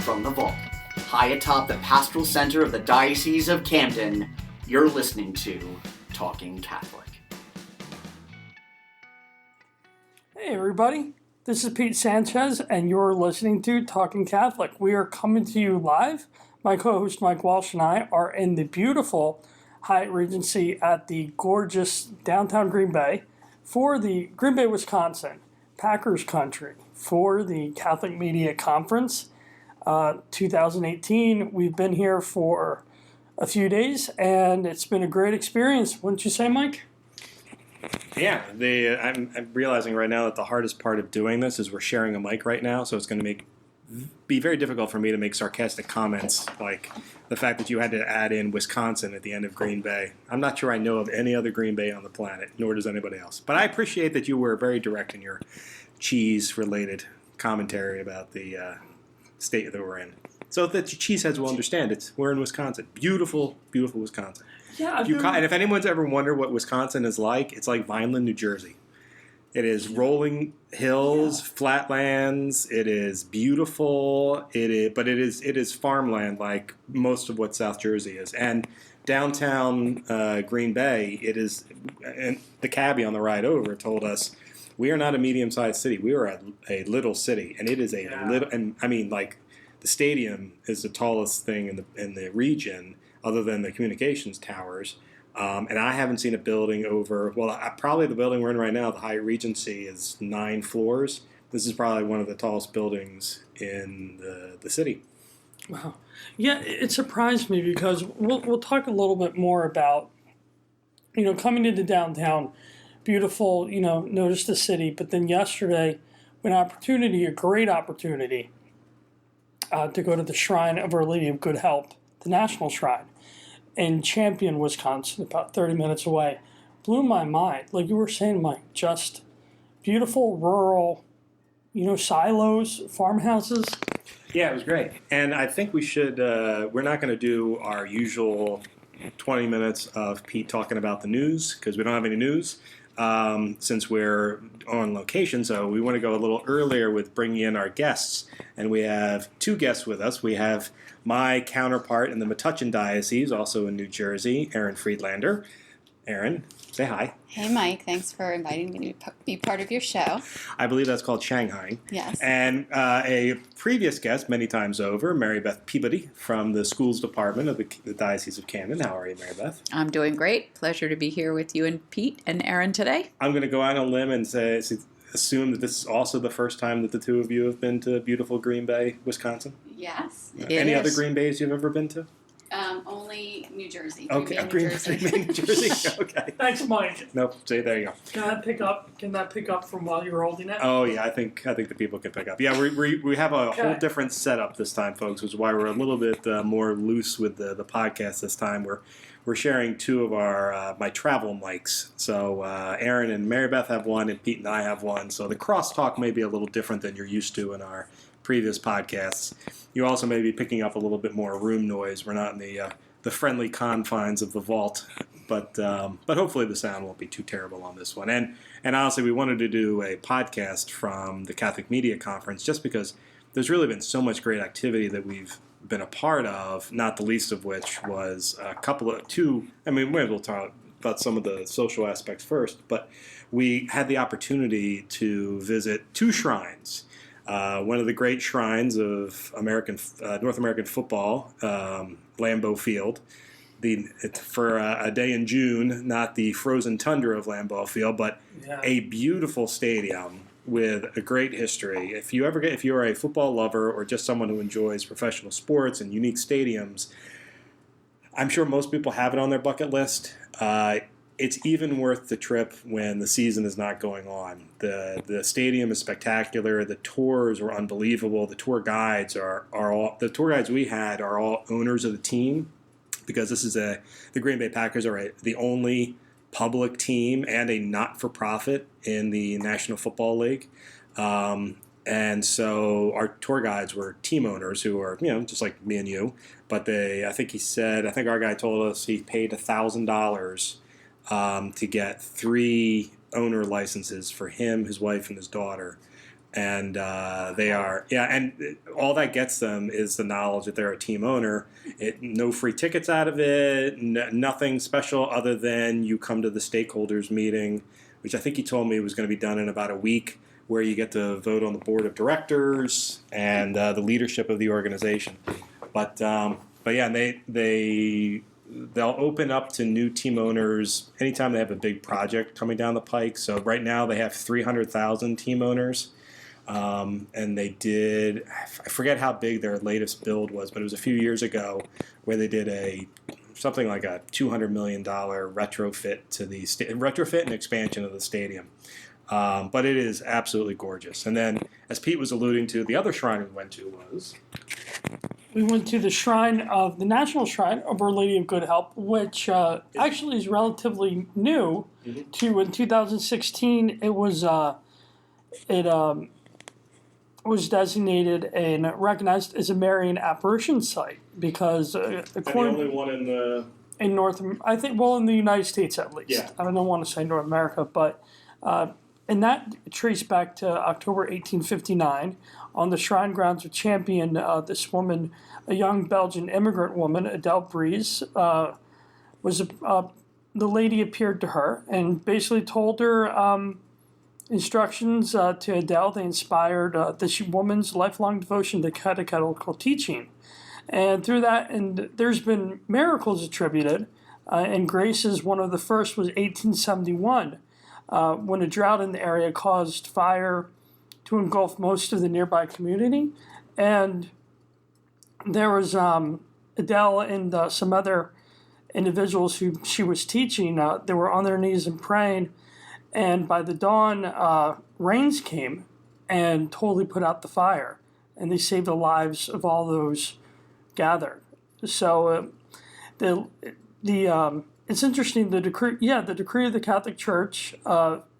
from the vault, high atop the pastoral center of the Diocese of Camden, you're listening to Talking Catholic. Hey everybody, this is Pete Sanchez and you're listening to Talking Catholic. We are coming to you live. My co-host Mike Walsh and I are in the beautiful Hyatt Regency at the gorgeous downtown Green Bay for the Green Bay, Wisconsin, Packers Country for the Catholic Media Conference 2018. We've been here for a few days and it's been a great experience. Wouldn't you say, Mike? Yeah, I'm realizing right now that the hardest part of doing this is we're sharing a mic right now, so it's going to be very difficult for me to make sarcastic comments like the fact that you had to add in Wisconsin at the end of Green Bay. I'm not sure I know of any other Green Bay on the planet, nor does anybody else. But I appreciate that you were very direct in your cheese-related commentary about the state that we're in. So that you cheeseheads will understand, we're in Wisconsin. Beautiful, beautiful Wisconsin. Yeah, And if anyone's ever wondered what Wisconsin is like, it's like Vineland, New Jersey. It is rolling hills, flatlands. It is beautiful. But it is farmland, like most of what South Jersey is. And downtown Green Bay, it is. And the cabbie on the ride over told us, we are not a medium-sized city. We are a little city, and it is little. And I mean, like the stadium is the tallest thing in the region, other than the communications towers. And I haven't seen a building over, probably the building we're in right now, the Hyatt Regency, is 9 floors. This is probably one of the tallest buildings in the city. Wow. Yeah, it surprised me because we'll talk a little bit more about, coming into downtown, beautiful, notice the city. But then yesterday, a great opportunity to go to the Shrine of Our Lady of Good Help, the National Shrine, in Champion, Wisconsin, about 30 minutes away. Blew my mind. Like you were saying, Mike, just beautiful, rural, silos, farmhouses. Yeah, it was great. And I think we should, we're not going to do our usual 20 minutes of Pete talking about the news, because we don't have any news since we're on location. So we want to go a little earlier with bringing in our guests. And we have 2 guests with us. We have my counterpart in the Metuchen Diocese, also in New Jersey, Erin Friedlander. Erin, say hi. Hey, Mike. Thanks for inviting me to be part of your show. I believe that's called Shanghai. Yes. And a previous guest, many times over, Mary Beth Peabody from the Schools Department of the Diocese of Camden. How are you, Mary Beth? I'm doing great. Pleasure to be here with you and Pete and Erin today. I'm going to go out on a limb and assume that this is also the first time that the two of you have been to beautiful Green Bay, Wisconsin? Yes. Any other Green Bays you've ever been to? Only New Jersey. Okay, Green Bay, New Jersey. Okay. Thanks, Mike. Nope. See, there you go. Can that pick up from while you were holding it? Oh yeah, I think the people can pick up. Yeah, we have a whole different setup this time, folks, which is why we're a little bit more loose with the podcast this time. We're sharing 2 of our my travel mics. So Erin and Mary Beth have one, and Pete and I have one. So the crosstalk may be a little different than you're used to in our previous podcasts. You also may be picking up a little bit more room noise. We're not in the friendly confines of the vault, but hopefully the sound won't be too terrible on this one. And honestly, we wanted to do a podcast from the Catholic Media Conference just because there's really been so much great activity that we've been a part of, not the least of which was we will talk about some of the social aspects first, but we had the opportunity to visit 2 shrines. One of the great shrines of North American football, Lambeau Field, for a day in June, not the frozen tundra of Lambeau Field, but a beautiful stadium with a great history. If you are a football lover or just someone who enjoys professional sports and unique stadiums, I'm sure most people have it on their bucket list. It's even worth the trip when the season is not going on. The stadium is spectacular. The tours were unbelievable. The tour guides the tour guides we had are all owners of the team, because this is the Green Bay Packers are the only public team and a not-for-profit in the National Football League. And so our tour guides were team owners who are, just like me and you. But I think our guy told us he paid $1,000 to get 3 owner licenses for him, his wife, and his daughter And they are, and all that gets them is the knowledge that they're a team owner. No free tickets out of it, nothing special other than you come to the stakeholders meeting, which I think he told me was going to be done in about a week, where you get to vote on the board of directors and the leadership of the organization. But yeah, they'll open up to new team owners anytime they have a big project coming down the pike. So right now they have 300,000 team owners. And they did, I forget how big their latest build was, but it was a few years ago where they did something like a $200 million retrofit and expansion of the stadium. But it is absolutely gorgeous. And then, as Pete was alluding to, the other shrine we went to was... We went to the National Shrine of Our Lady of Good Help, which actually is relatively new. To in 2016, it was designated and recognized as a Marian apparition site because the only one in the... in in the United States at least. Yeah. I don't want to say North America, but and that traced back to October 1859 on the shrine grounds of Champion. This woman, a young Belgian immigrant woman, Adele Bries, the lady appeared to her and basically told her instructions to Adele. They inspired this woman's lifelong devotion to catechetical teaching. And through that, and there's been miracles attributed, and Grace's one of the first was 1871, when a drought in the area caused fire to engulf most of the nearby community. And there was Adele and some other individuals who she was teaching. They were on their knees and praying, and by the dawn, rains came and totally put out the fire, and they saved the lives of all those gathered. So it's interesting. The decree of the Catholic Church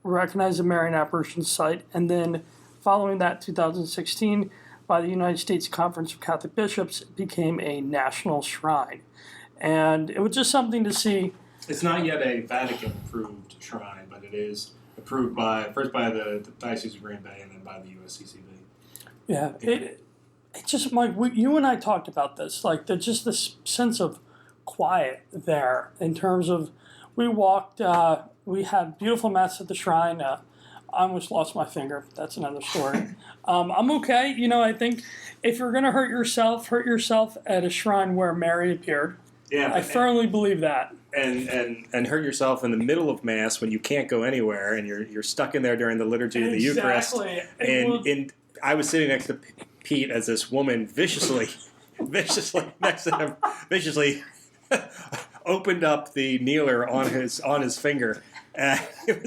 recognized the Marian apparition site, and then following that, 2016, by the United States Conference of Catholic Bishops, it became a national shrine, and it was just something to see. It's not yet a Vatican-approved shrine, but it is approved first by the Diocese of Green Bay and then by the USCCB. Yeah, it just, Mike, you and I talked about this, like there's just this sense of quiet there in terms of we walked, we had beautiful mass at the shrine. I almost lost my finger. That's another story. I'm okay. I think if you're going to hurt yourself at a shrine where Mary appeared. Yeah, I firmly believe that. And hurt yourself in the middle of Mass when you can't go anywhere and you're stuck in there during the liturgy of the Eucharist. And I was sitting next to Pete as this woman viciously next to him, opened up the kneeler on his finger. It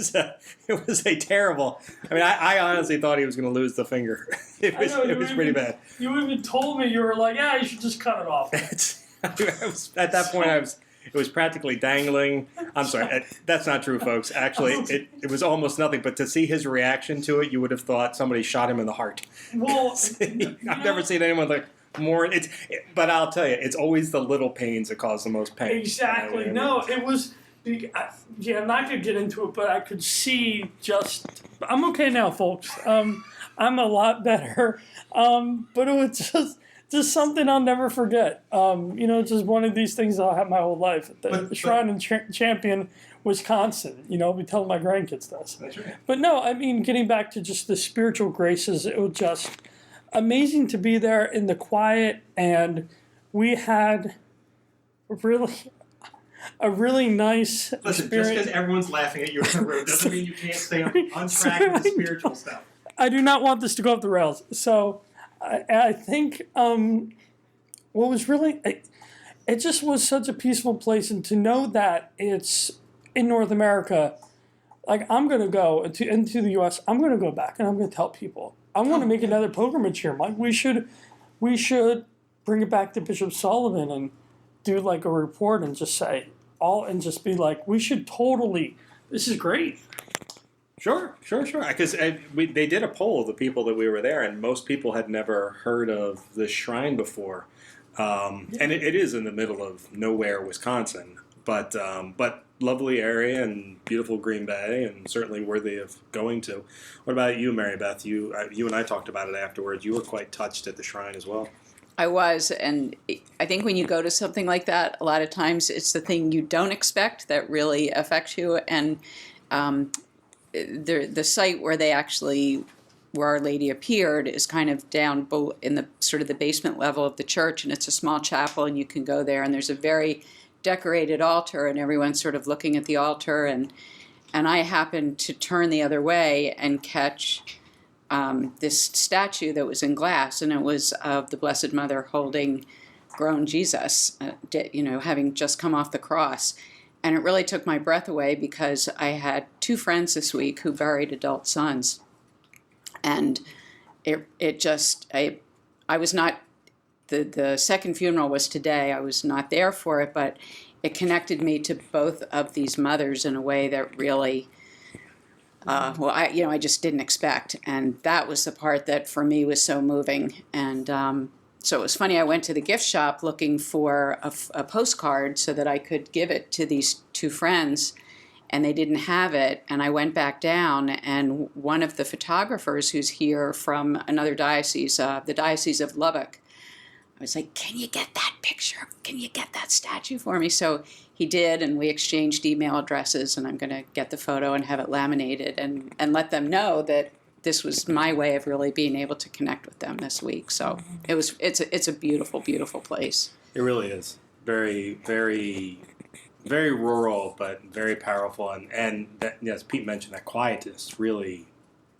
was a terrible. I mean, I honestly thought he was going to lose the finger. It was pretty bad. You even told me, you were like, "Yeah, you should just cut it off." At that point, it was practically dangling. I'm sorry, that's not true, folks. Actually, it was almost nothing. But to see his reaction to it, you would have thought somebody shot him in the heart. Well, I've never seen anyone like more. But I'll tell you, it's always the little pains that cause the most pain. Exactly. No, it was. Yeah, I'm not going to get into it, but I could see I'm okay now, folks. I'm a lot better. But it was just something I'll never forget. It's just one of these things I'll have my whole life. The Shrine in Champion, Wisconsin. We tell my grandkids this. That's right. But no, I mean, getting back to just the spiritual graces, it was just amazing to be there in the quiet, and we had a really nice experience. Just because everyone's laughing at you in the room doesn't mean you can't stay on track with the spiritual stuff. I do not want this to go off the rails. So I think what was really, it just was such a peaceful place, and to know that it's in North America, like I'm going to go into the U.S., I'm going to go back and I'm going to tell people. I want to make another pilgrimage here, Mike. We should bring it back to Bishop Sullivan and do like a report and just say just be like, we should totally, this is great. Sure. Because they did a poll of the people that we were there, and most people had never heard of the shrine before. And it is in the middle of nowhere, Wisconsin. but lovely area and beautiful Green Bay, and certainly worthy of going to. What about you, Mary Beth? You and I talked about it afterwards. You were quite touched at the shrine as well. I was, and I think when you go to something like that, a lot of times it's the thing you don't expect that really affects you. And the site where Our Lady appeared is kind of down in the sort of the basement level of the church, and it's a small chapel, and you can go there, and there's a very decorated altar, and everyone's sort of looking at the altar, and I happened to turn the other way and catch this statue that was in glass, and it was of the Blessed Mother holding grown Jesus, having just come off the cross. And it really took my breath away because I had 2 friends this week who buried adult sons. And I was not, the second funeral was today. I was not there for it, but it connected me to both of these mothers in a way that really, I just didn't expect. And that was the part that for me was so moving. And so it was funny, I went to the gift shop looking for a postcard so that I could give it to these 2 friends, and they didn't have it. And I went back down, and one of the photographers who's here from another diocese, the Diocese of Lubbock, I was like, can you get that picture? Can you get that statue for me? So he did, and we exchanged email addresses, and I'm going to get the photo and have it laminated and let them know that this was my way of really being able to connect with them this week. So it's a beautiful, beautiful place. It really is. Very, very, very rural, but very powerful. And that, as Pete mentioned, that quietness really,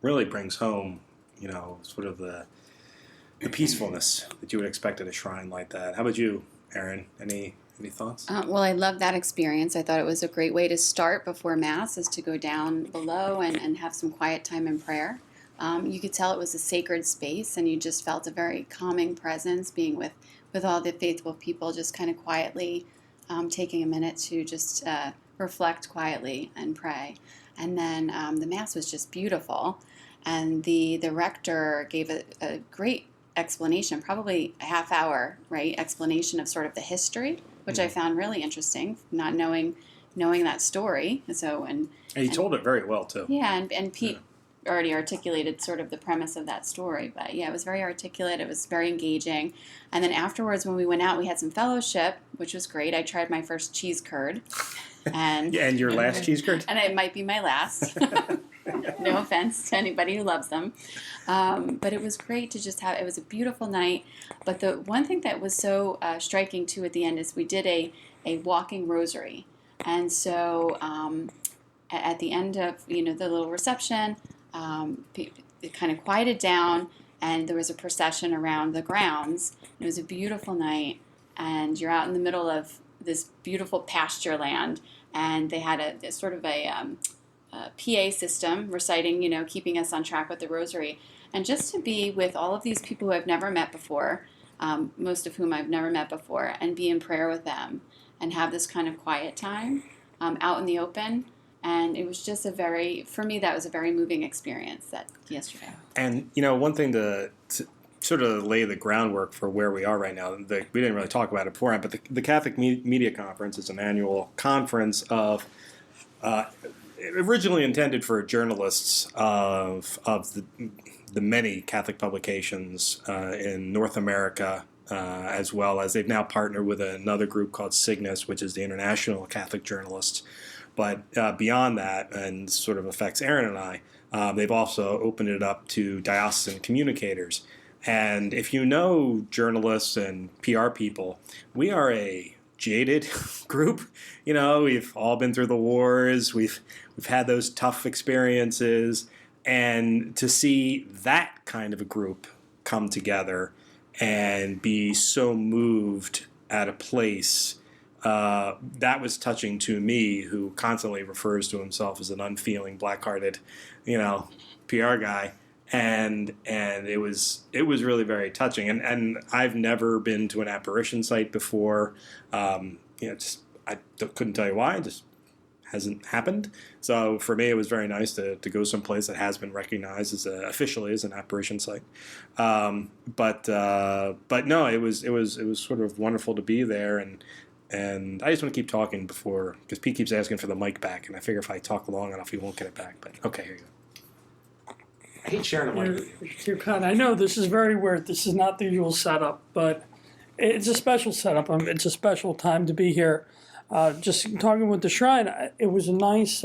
really brings home, sort of the peacefulness that you would expect at a shrine like that. How about you, Erin? Any thoughts? Well, I love that experience. I thought it was a great way to start before Mass, is to go down below and have some quiet time in prayer. You could tell it was a sacred space, and you just felt a very calming presence being with all the faithful people, just kind of quietly taking a minute to just reflect quietly and pray. And then the Mass was just beautiful. And the rector gave a great explanation, probably a half hour, right, explanation of sort of the history, which I found really interesting, not knowing that story. And he told it very well, too. Yeah, and Pete already articulated sort of the premise of that story. But yeah, it was very articulate. It was very engaging. And then afterwards, when we went out, we had some fellowship, which was great. I tried my first cheese curd. And your last cheese curd? And it might be my last. No offense to anybody who loves them. But it was great to just have, it was a beautiful night. But the one thing that was so striking, too, at the end is we did a walking rosary. And so at the end of, the little reception, it kind of quieted down, and there was a procession around the grounds. It was a beautiful night, and you're out in the middle of this beautiful pasture land, and they had a sort of a PA system reciting, keeping us on track with the rosary. And just to be with all of these people who I've never met before, most of whom I've never met before, and be in prayer with them and have this kind of quiet time out in the open. And it was just for me, that was a very moving experience yesterday. And, one thing to sort of lay the groundwork for where we are right now, we didn't really talk about it beforehand, but the Catholic Media Conference is an annual conference of, originally intended for journalists of the many Catholic publications in North America, as well as they've now partnered with another group called Cygnus, which is the International Catholic Journalists. But beyond that, and sort of affects Erin and I, they've also opened it up to diocesan communicators. And if you know journalists and PR people, we are a jaded group. We've all been through the wars. We've had those tough experiences. And to see that kind of a group come together and be so moved at a place, that was touching to me, who constantly refers to himself as an unfeeling, black-hearted, PR guy, and it was really very touching. And I've never been to an apparition site before. I couldn't tell you why. It just hasn't happened. So for me, it was very nice to go someplace that has been recognized officially as an apparition site. But no, it was sort of wonderful to be there, and And I just want to keep talking before, because Pete keeps asking for the mic back, and I figure if I talk long enough, he won't get it back. But okay, here you go. I hate sharing a mic with you. You're kind of, I know this is very weird. This is not the usual setup, but it's a special setup. It's a special time to be here. Just talking with the Shrine, it was a nice.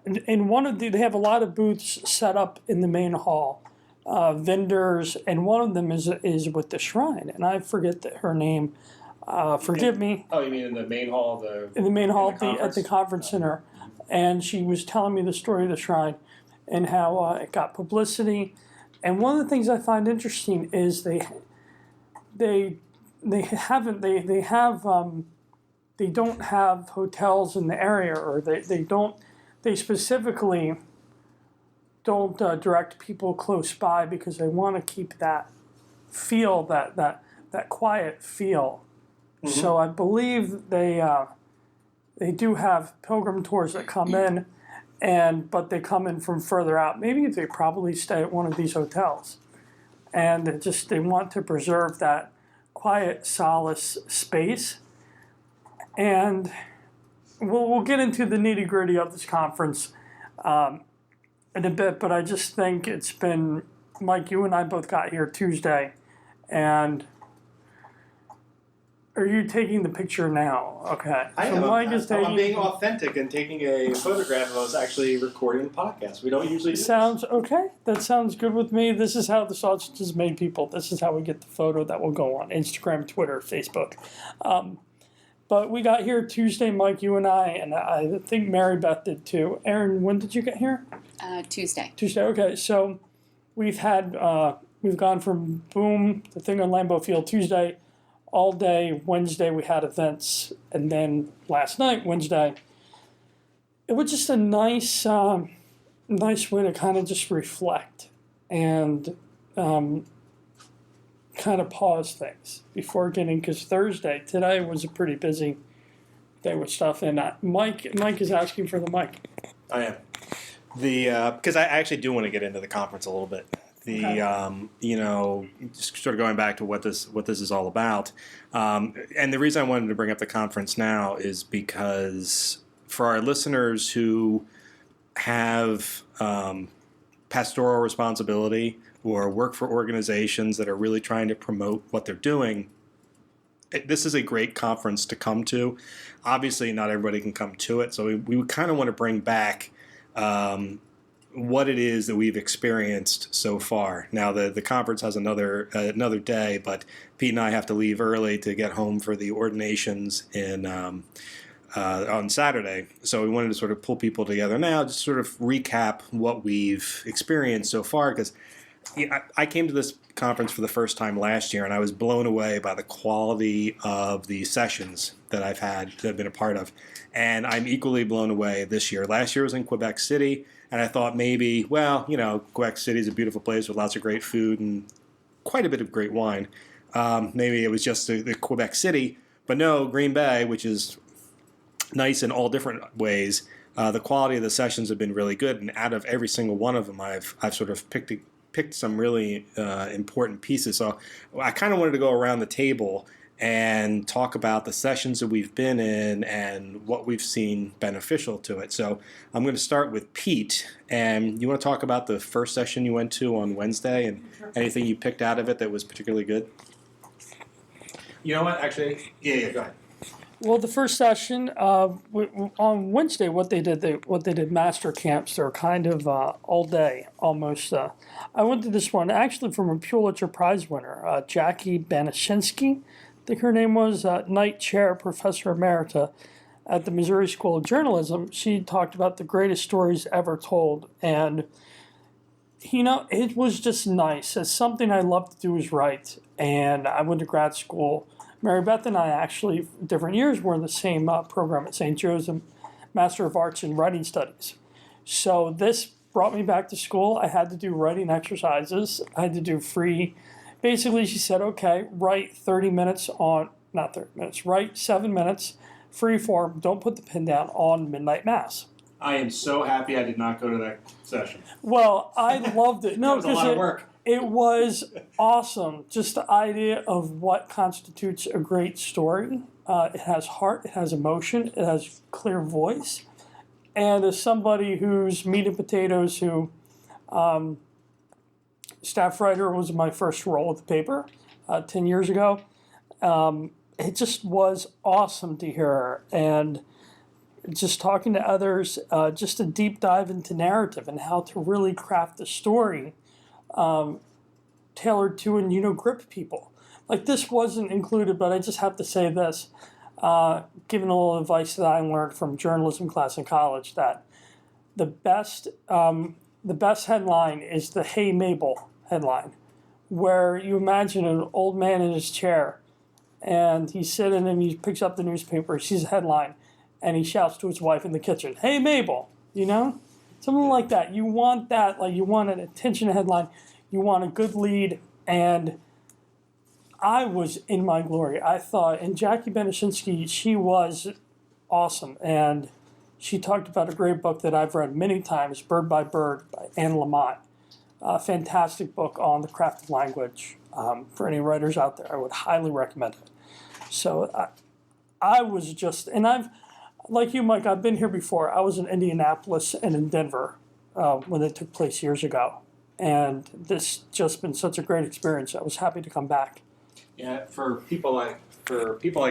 In one of they have a lot of booths set up in the main hall, vendors, and one of them is with the Shrine, and I forget her name. Forgive me. Oh, you mean in the main hall? In the main hall at the conference center, and she was telling me the story of the Shrine, and how it got publicity. And one of the things I find interesting is they don't have hotels in the area, or they specifically don't direct people close by, because they want to keep that feel, that quiet feel. Mm-hmm. So I believe they do have pilgrim tours that come in, but they come in from further out. Maybe they probably stay at one of these hotels, and they want to preserve that quiet solace space. And we'll get into the nitty-gritty of this conference in a bit, but I just think it's been, Mike, you and I both got here Tuesday, and are you taking the picture now? Okay. I am. I'm being authentic and taking a photograph of us actually recording the podcast. We don't usually do Sounds okay. That sounds good with me. This is how the sausage is made, people. This is how we get the photo that will go on Instagram, Twitter, Facebook. But we got here Tuesday, Mike, you and I think Mary Beth did too. Erin, when did you get here? Tuesday. Tuesday, okay. So we've gone from boom, the thing on Lambeau Field Tuesday, all day. Wednesday we had events, and then last night, Wednesday, it was just a nice way to kind of just reflect and kind of pause things before getting, because today was a pretty busy day with stuff, and Mike is asking for the mic. I am. Because I actually do want to get into the conference a little bit. Just sort of going back to what this is all about. And the reason I wanted to bring up the conference now is because for our listeners who have pastoral responsibility or work for organizations that are really trying to promote what they're doing, this is a great conference to come to. Obviously, not everybody can come to it, so we kind of want to bring back what it is that we've experienced so far. Now, the conference has another day, but Pete and I have to leave early to get home for the ordinations on Saturday. So we wanted to sort of pull people together now, just sort of recap what we've experienced so far, because I came to this conference for the first time last year, and I was blown away by the quality of the sessions that I've been a part of. And I'm equally blown away this year. Last year was in Quebec City, and I thought maybe, Quebec City is a beautiful place with lots of great food and quite a bit of great wine. Maybe it was just the Quebec City, but no, Green Bay, which is nice in all different ways. The quality of the sessions have been really good, and out of every single one of them, I've sort of picked some really important pieces. So I kind of wanted to go around the table and talk about the sessions that we've been in and what we've seen beneficial to it. So I'm going to start with Pete. And you want to talk about the first session you went to on Wednesday and anything you picked out of it that was particularly good? You know what? Actually, yeah, go ahead. Well, the first session on Wednesday, what they did master camps. They're kind of all day almost. I went to this one actually from a Pulitzer Prize winner, Jackie Banashinsky, I think her name was, Knight Chair Professor Emerita at the Missouri School of Journalism. She talked about the greatest stories ever told, and it was just nice. It's something I love to do is write, and I went to grad school. Mary Beth and I actually, different years, were in the same program at St. Joseph, Master of Arts in Writing Studies. So this brought me back to school. I had to do writing exercises. I had to do free. Basically, she said, okay, write 30 minutes not 30 minutes, write 7 minutes, free form, don't put the pen down on midnight mass. I am so happy I did not go to that session. Well, I loved it. No, it was a lot of work. It was awesome. Just the idea of what constitutes a great story. It has heart, it has emotion, it has clear voice. And as somebody who's meat and potatoes, who staff writer was my first role with the paper 10 years ago, it just was awesome to hear her. And just talking to others, just a deep dive into narrative and how to really craft a story tailored to and grip people. Like, this wasn't included, but I just have to say this, giving a little advice that I learned from journalism class in college, that the best headline is the "Hey Mabel" headline, where you imagine an old man in his chair, and he's sitting and he picks up the newspaper, sees a headline, and he shouts to his wife in the kitchen, "Hey Mabel," something like that. You want that, like, you want an attention headline, you want a good lead, and I was in my glory. I thought, and Jackie Benishinsky, she was awesome, and she talked about a great book that I've read many times, Bird by Bird by Anne Lamott. A fantastic book on the craft of language. For any writers out there, I would highly recommend it. So I was just, and like you, Mike, I've been here before. I was in Indianapolis and in Denver when they took place years ago. And this just been such a great experience. I was happy to come back. Yeah, for people like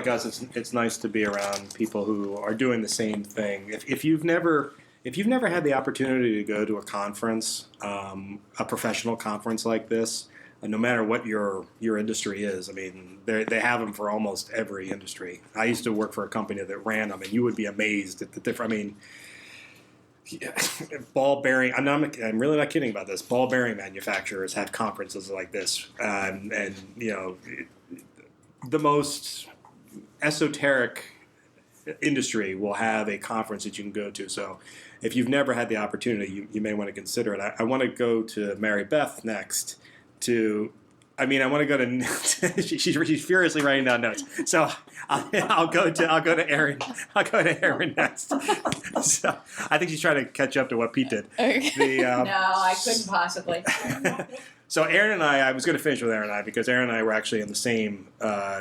us, it's nice to be around people who are doing the same thing. If you've never had the opportunity to go to a conference, a professional conference like this, no matter what your industry is, I mean, they have them for almost every industry. I used to work for a company that ran them, and you would be amazed at the different. I mean, ball bearing. I'm really not kidding about this. Ball bearing manufacturers have conferences like this, and the most esoteric industry will have a conference that you can go to. So if you've never had the opportunity, you may want to consider it. I want to go to Mary Beth next. I want to go to. She's furiously writing down notes. So I'll go to Erin. I'll go to Erin next. So I think she's trying to catch up to what Pete did. No, I couldn't possibly. So Erin and I was going to finish with Erin and I, because Erin and I were actually in the same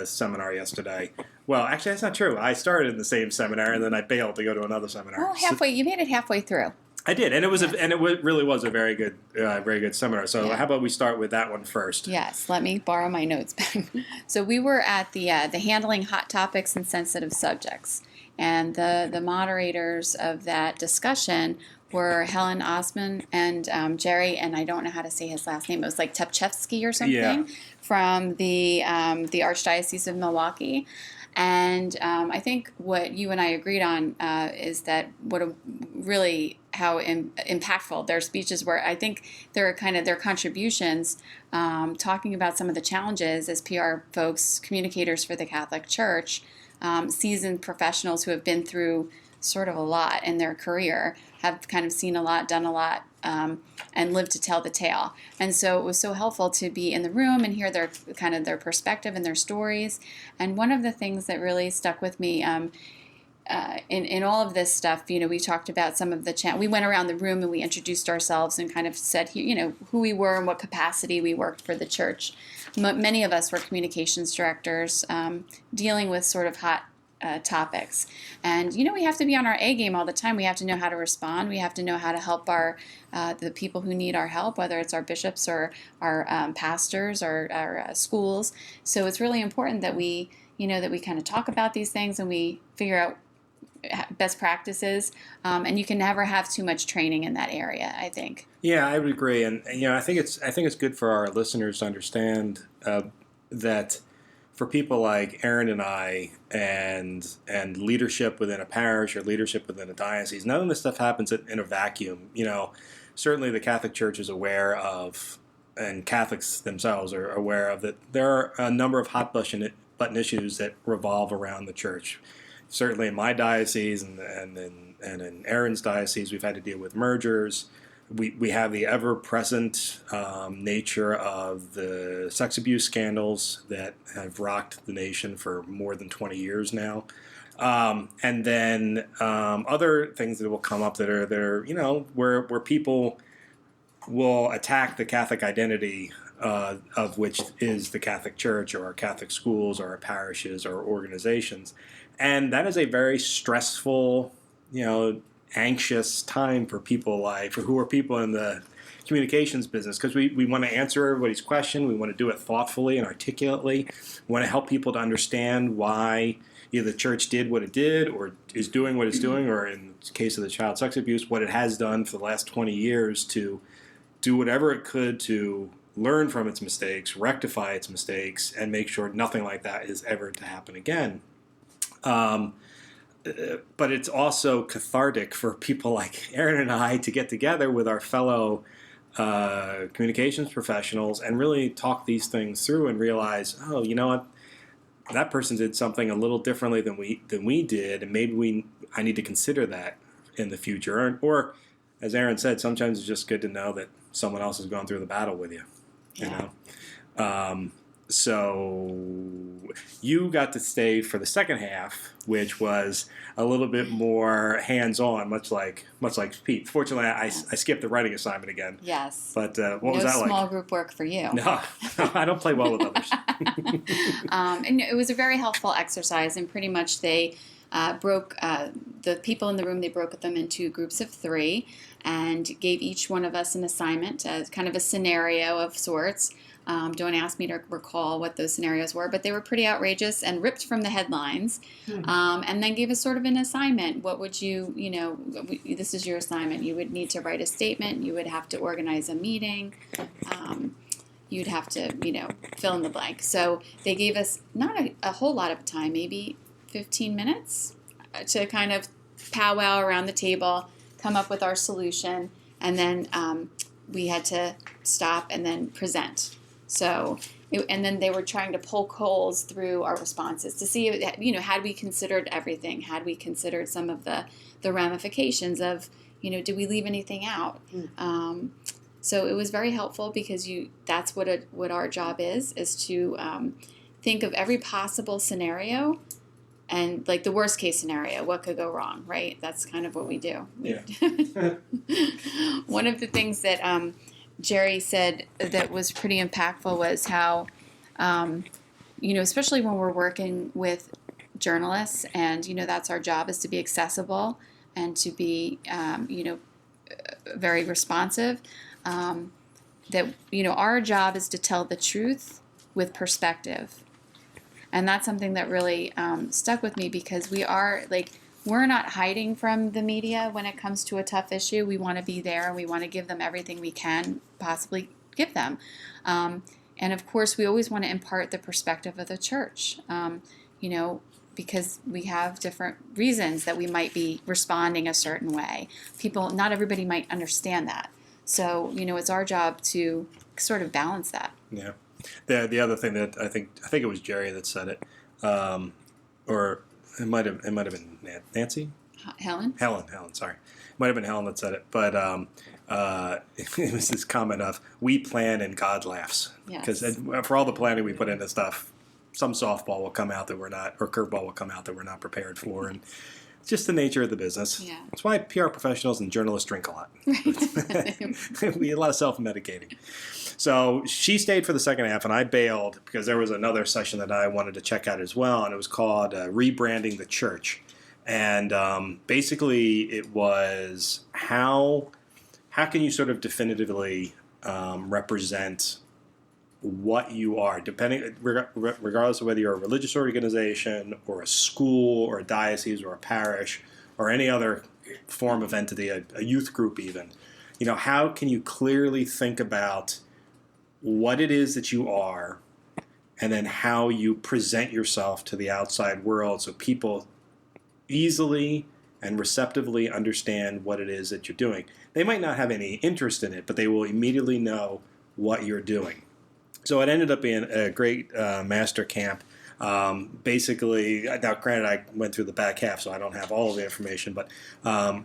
seminar yesterday. Well, actually, that's not true. I started in the same seminar, and then I bailed to go to another seminar. Oh, halfway. You made it halfway through. I did, and it really was a very good seminar. So how about we start with that one first? Yes, let me borrow my notes back. So we were at the handling hot topics and sensitive subjects, and the moderators of that discussion were Helen Osman and Jerry, and I don't know how to say his last name. It was like Tepchevsky or something, from the Archdiocese of Milwaukee. And I think what you and I agreed on is that how impactful their speeches were. I think their contributions, talking about some of the challenges as PR folks, communicators for the Catholic Church, seasoned professionals who have been through sort of a lot in their career, have kind of seen a lot, done a lot, and lived to tell the tale. And so it was so helpful to be in the room and hear their perspective and their stories. And one of the things that really stuck with me in all of this stuff, we talked about some of the we went around the room and we introduced ourselves and kind of said, who we were and what capacity we worked for the church. Many of us were communications directors, dealing with sort of hot topics. And, we have to be on our A game all the time. We have to know how to respond. We have to know how to help the people who need our help, whether it's our bishops or our pastors or our schools. So it's really important that we kind of talk about these things and we figure out best practices. And you can never have too much training in that area, I think. Yeah, I would agree. And, I think it's good for our listeners to understand that for people like Erin and I, and leadership within a parish or leadership within a diocese, none of this stuff happens in a vacuum. Certainly the Catholic Church is aware of, and Catholics themselves are aware of, that there are a number of hot button issues that revolve around the church. Certainly in my diocese and in Erin's diocese, we've had to deal with mergers. We have the ever-present nature of the sex abuse scandals that have rocked the nation for more than 20 years now. And then other things that will come up that are where people will attack the Catholic identity of which is the Catholic Church or our Catholic schools or our parishes or organizations. And that is a very stressful, anxious time for people who are people in the communications business, because we want to answer everybody's question. We want to do it thoughtfully and articulately. We want to help people to understand why either the church did what it did or is doing what it's doing, or in the case of the child sex abuse, what it has done for the last 20 years to do whatever it could to learn from its mistakes, rectify its mistakes, and make sure nothing like that is ever to happen again. But it's also cathartic for people like Erin and I to get together with our fellow communications professionals and really talk these things through and realize, oh, you know what, that person did something a little differently than we did, and maybe I need to consider that in the future. Or as Erin said, sometimes it's just good to know that someone else has gone through the battle with you. Yeah. So you got to stay for the second half, which was a little bit more hands-on, much like Pete. Fortunately, I skipped the writing assignment again. Yes. But what was that like? No small group work for you. No, I don't play well with others. And it was a very helpful exercise, and pretty much they broke the people in the room. They broke them into groups of 3 and gave each one of us an assignment, kind of a scenario of sorts. Don't ask me to recall what those scenarios were, but they were pretty outrageous and ripped from the headlines. And then gave us sort of an assignment. What would this is your assignment. You would need to write a statement. You would have to organize a meeting. You'd have to, fill in the blank. So they gave us not a whole lot of time, maybe 15 minutes to kind of powwow around the table, come up with our solution, and then we had to stop and then present. So, and then they were trying to poke holes through our responses to see, had we considered everything? Had we considered some of the ramifications of, did we leave anything out? So it was very helpful because that's what our job is to think of every possible scenario and like the worst case scenario, what could go wrong, right? That's kind of what we do. Yeah. One of the things that Jerry said that was pretty impactful was how, especially when we're working with journalists and, that's our job, is to be accessible and to be, very responsive, that, our job is to tell the truth with perspective. And that's something that really stuck with me, because we're not hiding from the media when it comes to a tough issue. We want to be there and we want to give them everything we can possibly give them. And of course, we always want to impart the perspective of the church, because we have different reasons that we might be responding a certain way. Not everybody might understand that. So, it's our job to sort of balance that. Yeah. The other thing that I think it was Jerry that said it, or it might have been Nancy? Helen, sorry. It might have been Helen that said it, but it was this comment of, we plan and God laughs. Because for all the planning we put into stuff, some softball will come out that we're not, or curveball will come out that we're not prepared for, and it's just the nature of the business. Yeah. That's why PR professionals and journalists drink a lot. We a lot of self-medicating. So she stayed for the second half, and I bailed because there was another session that I wanted to check out as well, and it was called Rebranding the Church. And basically it was how can you sort of definitively represent what you are, regardless of whether you're a religious organization or a school or a diocese or a parish or any other form of entity, a youth group even. How can you clearly think about what it is that you are, and then how you present yourself to the outside world so people easily and receptively understand what it is that you're doing. They might not have any interest in it, but they will immediately know what you're doing. So it ended up being a great master camp. Basically, now granted, I went through the back half, so I don't have all of the information, but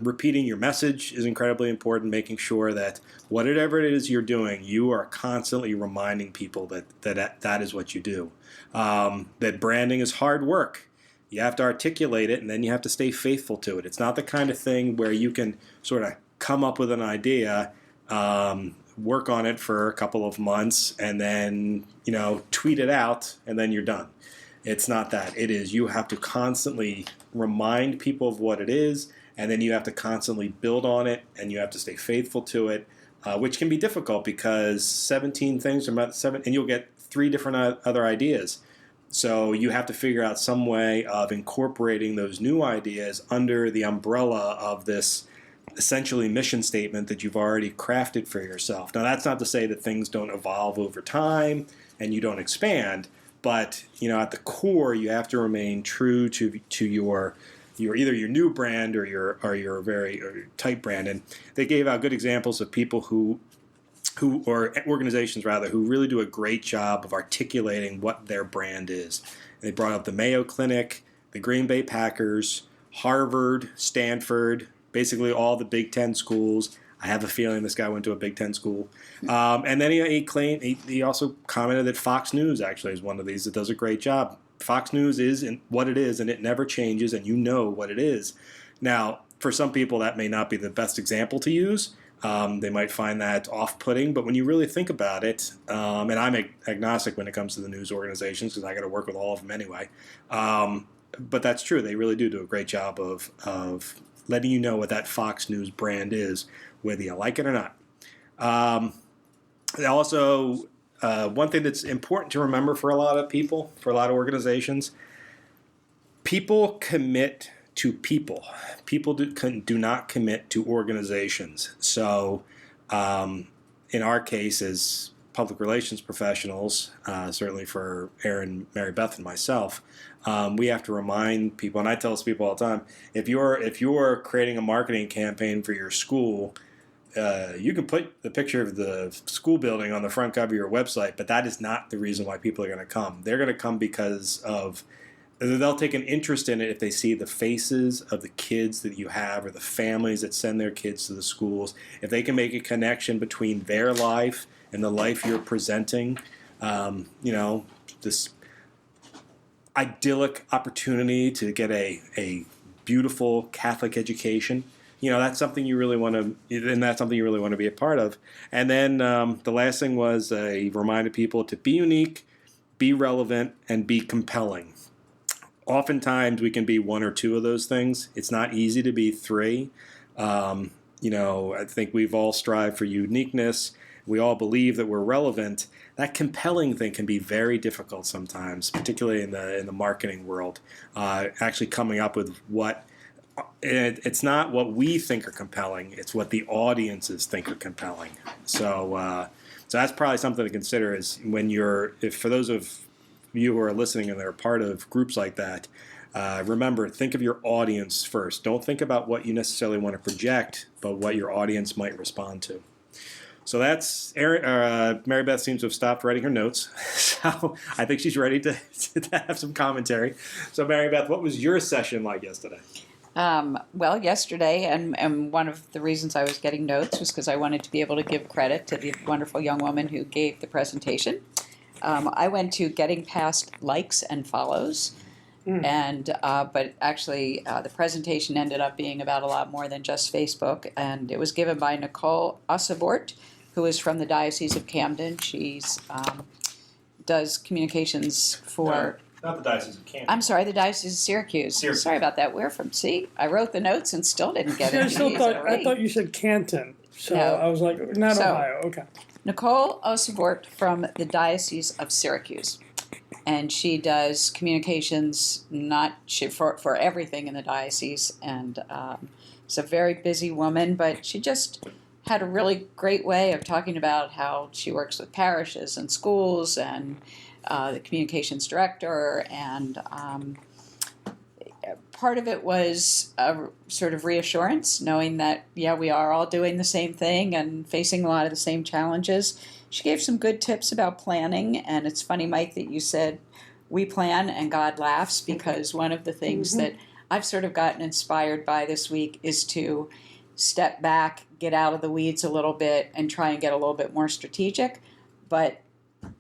repeating your message is incredibly important, making sure that whatever it is you're doing, you are constantly reminding people that is what you do. That branding is hard work. You have to articulate it, and then you have to stay faithful to it. It's not the kind of thing where you can sort of come up with an idea work on it for a couple of months, and then, tweet it out, and then you're done. It's not that. It is you have to constantly remind people of what it is, and then you have to constantly build on it, and you have to stay faithful to it, which can be difficult because 17 things are about 7, and you'll get 3 different other ideas. So you have to figure out some way of incorporating those new ideas under the umbrella of this essentially mission statement that you've already crafted for yourself. Now, that's not to say that things don't evolve over time and you don't expand, but at the core, you have to remain true to your either your new brand or your very tight brand. And they gave out good examples of people who or organizations rather, who really do a great job of articulating what their brand is. And they brought up the Mayo Clinic, the Green Bay Packers, Harvard, Stanford, basically all the Big Ten schools. I have a feeling this guy went to a Big Ten school. And then he also commented that Fox News actually is one of these that does a great job. Fox News is what it is, and it never changes, and you know what it is. Now, for some people, that may not be the best example to use. They might find that off-putting, but when you really think about it, and I'm agnostic when it comes to the news organizations because I got to work with all of them anyway, but that's true. They really do a great job of letting you know what that Fox News brand is, whether you like it or not. Also, one thing that's important to remember for a lot of people, for a lot of organizations, people commit to people. People do not commit to organizations. So in our case, as public relations professionals, certainly for Erin, Mary Beth, and myself, we have to remind people, and I tell this to people all the time, if you're creating a marketing campaign for your school, you can put the picture of the school building on the front cover of your website, but that is not the reason why people are going to come. They're going to come because they'll take an interest in it if they see the faces of the kids that you have or the families that send their kids to the schools. If they can make a connection between their life and the life you're presenting, this idyllic opportunity to get a beautiful Catholic education. That's something you really want to, and that's something you really want to be a part of. And then the last thing was he reminded people to be unique, be relevant, and be compelling. Oftentimes we can be 1 or 2 of those things. It's not easy to be 3. I think we've all strived for uniqueness. We all believe that we're relevant. That compelling thing can be very difficult sometimes, particularly in the marketing world. Actually coming up with what. It's not what we think are compelling. It's what the audiences think are compelling. So that's probably something to consider. Is when for those of you who are listening and they're a part of groups like that, remember, think of your audience first. Don't think about what you necessarily want to project, but what your audience might respond to. So that's Mary Beth seems to have stopped writing her notes, so I think she's ready to have some commentary. So Mary Beth, what was your session like yesterday? Well, yesterday, and one of the reasons I was getting notes was because I wanted to be able to give credit to the wonderful young woman who gave the presentation. I went to Getting Past Likes and Follows, but actually the presentation ended up being about a lot more than just Facebook, and it was given by Nicole Ossevort, who is from the Diocese of Camden. She's does communications for... Not the Diocese of Camden. I'm sorry, the Diocese of Syracuse. Sorry about that. We're from... See, I wrote the notes and still didn't get it. I thought you said Canton, so no. I was like, not Ohio. Okay. Nicole Ossevort from the Diocese of Syracuse. And she does communications for everything in the diocese. And she's a very busy woman, but she just had a really great way of talking about how she works with parishes and schools and the communications director. And part of it was a sort of reassurance, knowing that, we are all doing the same thing and facing a lot of the same challenges. She gave some good tips about planning, and it's funny, Mike, that you said we plan and God laughs, because one of the things that I've sort of gotten inspired by this week is to step back, get out of the weeds a little bit, and try and get a little bit more strategic. But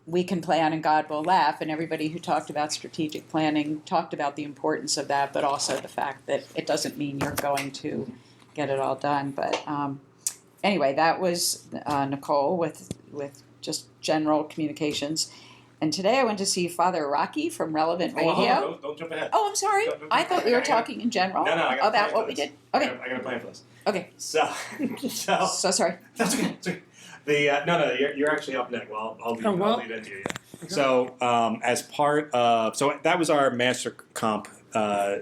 we can plan and God will laugh, and everybody who talked about strategic planning talked about the importance of that, but also the fact that it doesn't mean you're going to get it all done. But anyway, that was Nicole with just general communications. And today I went to see Father Rocky from Relevant Radio. Hold on, don't jump ahead. Oh, I'm sorry. I thought we were talking in general I got about what we did. Okay. I got a plan for this. Okay. So sorry. That's okay. It's okay. No, you're actually up next. Well, I'll leave into you. Yeah. Okay. So, as part of, that was our master comp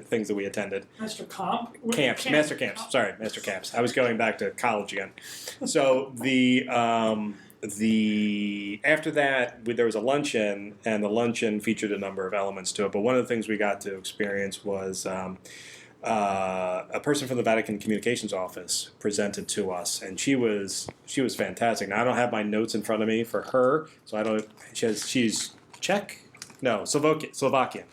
things that we attended. Master Comp? Master camps. Sorry, master camps. I was going back to college again. So the after that, there was a luncheon, and the luncheon featured a number of elements to it. But one of the things we got to experience was a person from the Vatican Communications Office presented to us, and she was fantastic. Now I don't have my notes in front of me for her, so I don't. She's Czech, no, Slovakian.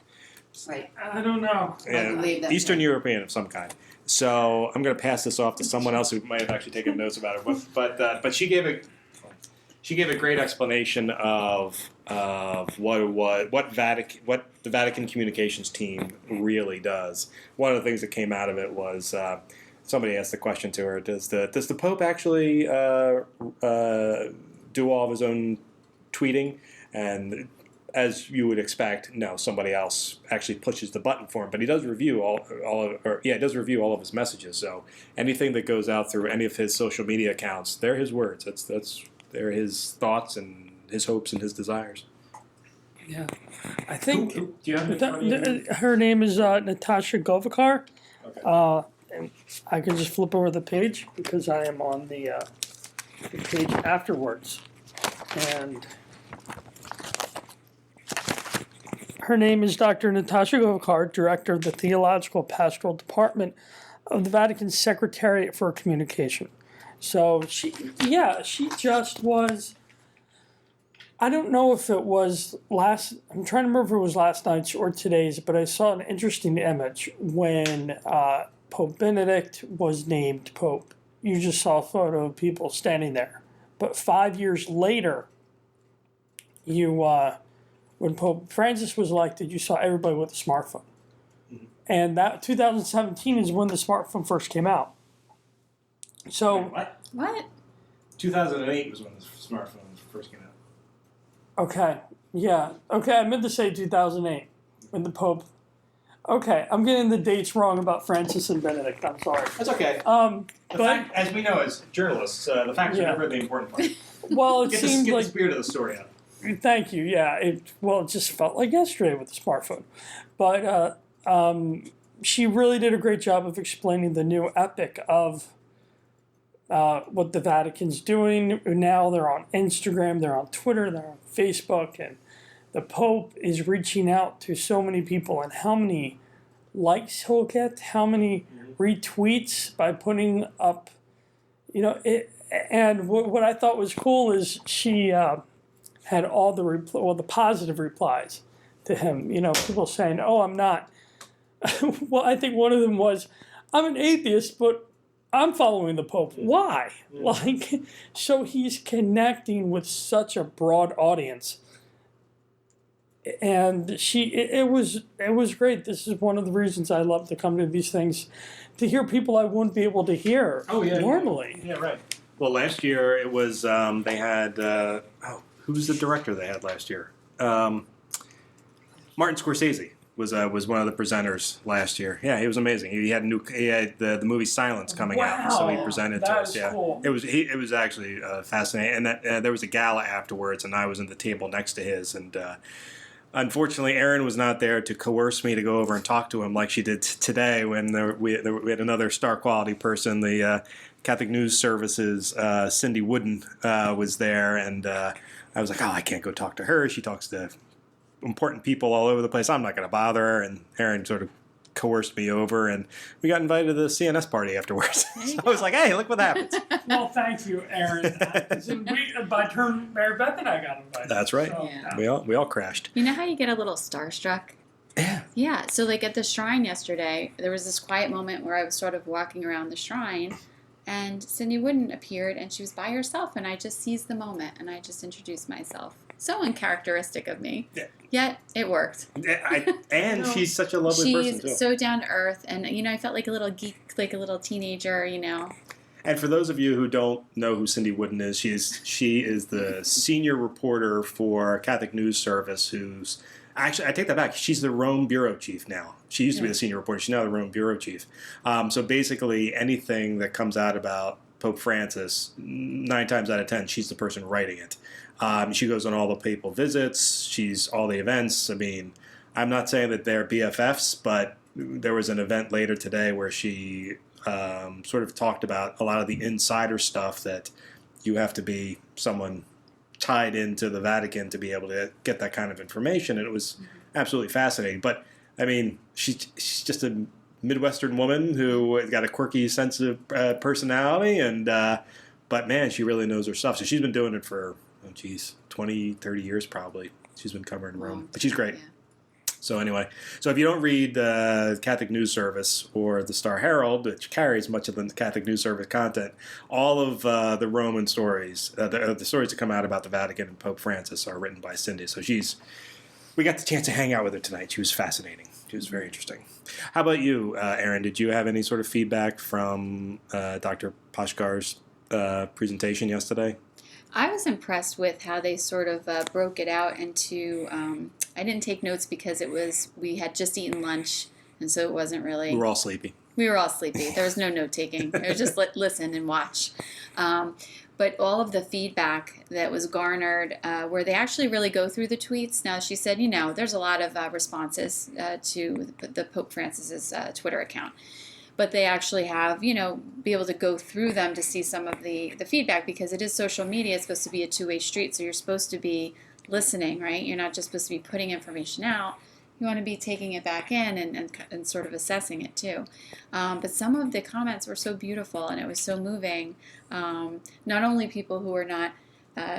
Right. I don't know. Yeah, believe that, Eastern European of some kind. So I'm going to pass this off to someone else who might have actually taken notes about it. But she gave a great explanation of what the Vatican communications team really does. One of the things that came out of it was somebody asked the question to her: Does the Pope actually do all of his own tweeting? And as you would expect, no, somebody else actually pushes the button for him. But he does review all of his messages. So anything that goes out through any of his social media accounts, they're his words. They're his thoughts and his hopes and his desires. Yeah. I think Do you have her name is Natasha Govakar. Okay. And I can just flip over the page because I am on the page afterwards. And her name is Dr. Natasha Govakar, Director of the Theological Pastoral Department of the Vatican Secretariat for Communication. So she just was. I don't know if it was I'm trying to remember if it was last night's or today's, but I saw an interesting image when Pope Benedict was named Pope. You just saw a photo of people standing there. But 5 years later, when Pope Francis was elected, you saw everybody with a smartphone. Mm-hmm. And that 2017 is when the smartphone first came out. So What? 2008 was when the smartphones first came out. Okay, yeah. Okay, I meant to say 2008 when the Pope. Okay, I'm getting the dates wrong about Francis and Benedict. I'm sorry. That's okay. But as we know as journalists, the facts are never the important part. well, it seems get like the spirit of the story out. Thank you. Yeah. It just felt like yesterday with the smartphone, but she really did a great job of explaining the new epic of what the Vatican's doing now. They're on Instagram, they're on Twitter, they're on Facebook, and the Pope is reaching out to so many people. And how many likes he'll get, how many retweets by putting up, it. And what I thought was cool is she had all the positive replies to him. People saying, "Oh, I'm not." Well, I think one of them was, "I'm an atheist, but I'm following the Pope. Why?" Yeah. So he's connecting with such a broad audience. And it was great. This is one of the reasons I love to come to these things, to hear people I wouldn't be able to hear normally. Yeah, right. Well, last year it was they had who was the director they had last year? Martin Scorsese was one of the presenters last year. Yeah, he was amazing. He had the movie Silence coming out, so he presented to us. Yeah, cool. It was actually fascinating. And there was a gala afterwards, and I was in the table next to his. And unfortunately, Erin was not there to coerce me to go over and talk to him like she did today when we had another star quality person. The Catholic News Service's Cindy Wooden was there, and I was like, "Oh, I can't go talk to her. She talks to important people all over the place. I'm not going to bother her." And Erin sort of coerced me over, and we got invited to the CNS party afterwards. So I was like, "Hey, look what happens." Well, thank you, Erin. By turn, Mary Beth and I got invited. That's right. So, Yeah. We all crashed. You know how you get a little starstruck? Yeah. Yeah. So like at the shrine yesterday, there was this quiet moment where I was sort of walking around the shrine, and Cindy Wooden appeared, and she was by herself, and I just seized the moment, and I just introduced myself. So uncharacteristic of me. Yeah. Yet it worked. And she's such a lovely person, too. She's so down to earth, and I felt like a little geek, like a little teenager, And for those of you who don't know who Cindy Wooden is, she is the senior reporter for Catholic News Service, who's actually, I take that back. She's the Rome bureau chief now. She used to be the senior reporter. She's now the Rome bureau chief. So basically, anything that comes out about Pope Francis, 9 times out of 10, she's the person writing it. She goes on all the papal visits. She's all the events. I mean, I'm not saying that they're BFFs, but there was an event later today where she sort of talked about a lot of the insider stuff that you have to be someone tied into the Vatican to be able to get that kind of information, and it was absolutely fascinating. But I mean, she's just a Midwestern woman who has got a quirky sense of personality, and but man, she really knows her stuff. So she's been doing it for 20, 30 years probably. She's been covering Rome, but she's great. Yeah. So anyway, so if you don't read the Catholic News Service or the Star Herald, which carries much of the Catholic News Service content, all of the Roman stories, the stories that come out about the Vatican and Pope Francis are written by Cindy. So we got the chance to hang out with her tonight. She was fascinating. She was very interesting. How about you, Erin? Did you have any sort of feedback from Dr. Pashkar's presentation yesterday? I was impressed with how they sort of broke it out into. I didn't take notes because we had just eaten lunch, and so it wasn't really. We were all sleepy. We were all sleepy. There was no note taking. It was just listen and watch. But all of the feedback that was garnered, where they actually really go through the tweets. Now, she said, there's a lot of responses to the Pope Francis's Twitter account. But they actually have, be able to go through them to see some of the feedback, because it is social media. It's supposed to be a two-way street, so you're supposed to be listening, right? You're not just supposed to be putting information out. You want to be taking it back in and sort of assessing it too. But some of the comments were so beautiful, and it was so moving. Not only people who are not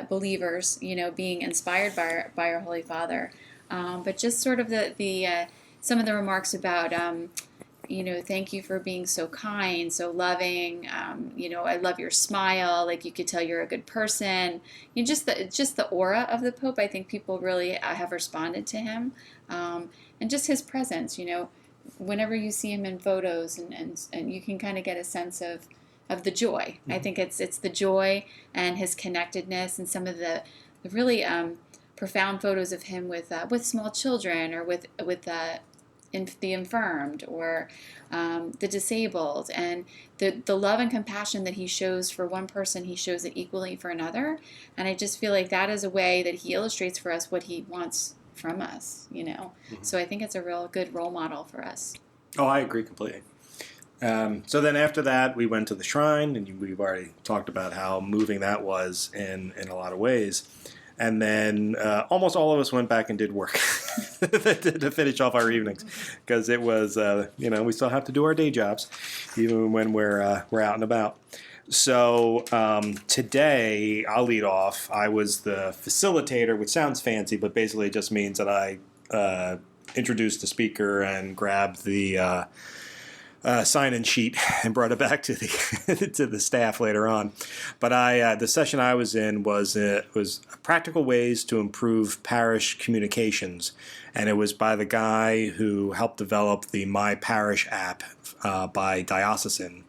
believers, being inspired by our Holy Father, but just sort of the some of the remarks about. Thank you for being so kind, so loving. I love your smile. Like, you could tell you're a good person. Just the aura of the Pope. I think people really have responded to him, and just his presence. Whenever you see him in photos, and you can kind of get a sense of the joy. Mm-hmm. I think it's the joy and his connectedness, and some of the really profound photos of him with small children, or with the infirmed, or the disabled, and the love and compassion that he shows for one person, he shows it equally for another. And I just feel like that is a way that he illustrates for us what he wants from us, Mm-hmm. So I think it's a real good role model for us. Oh, I agree completely. So then after that, we went to the shrine, and we've already talked about how moving that was in a lot of ways. And then almost all of us went back and did work to finish off our evenings, because it was, we still have to do our day jobs, even when we're out and about. So today, I'll lead off. I was the facilitator, which sounds fancy, but basically it just means that I introduced the speaker and grabbed the sign-in sheet and brought it back to the to the staff later on. But the session I was in was practical ways to improve parish communications, and it was by the guy who helped develop the My Parish app by Diocesan.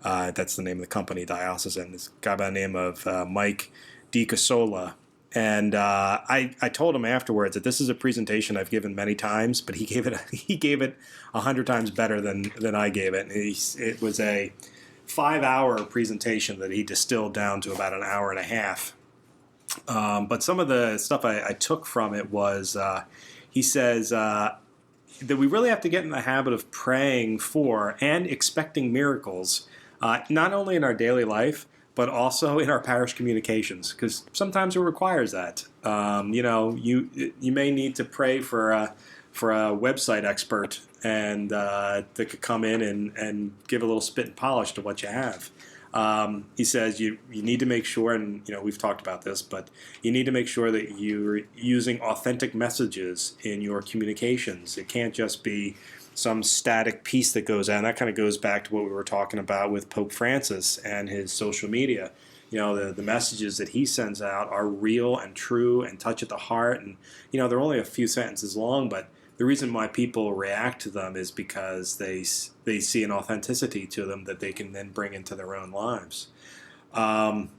That's the name of the company, Diocesan. This guy by the name of Mike DiCasola. And I told him afterwards that this is a presentation I've given many times, but he gave it 100 times better than I gave it. It was a 5-hour presentation that he distilled down to about an hour and a half. But some of the stuff I took from it was he says that we really have to get in the habit of praying for and expecting miracles, not only in our daily life, but also in our parish communications, because sometimes it requires that. You may need to pray for a website expert, and that could come in and give a little spit and polish to what you have. He says you need to make sure, and we've talked about this, but you need to make sure that you're using authentic messages in your communications. It can't just be some static piece that goes out. And that kind of goes back to what we were talking about with Pope Francis and his social media. The messages that he sends out are real and true and touch at the heart. And, they're only a few sentences long, but the reason why people react to them is because they see an authenticity to them that they can then bring into their own lives. When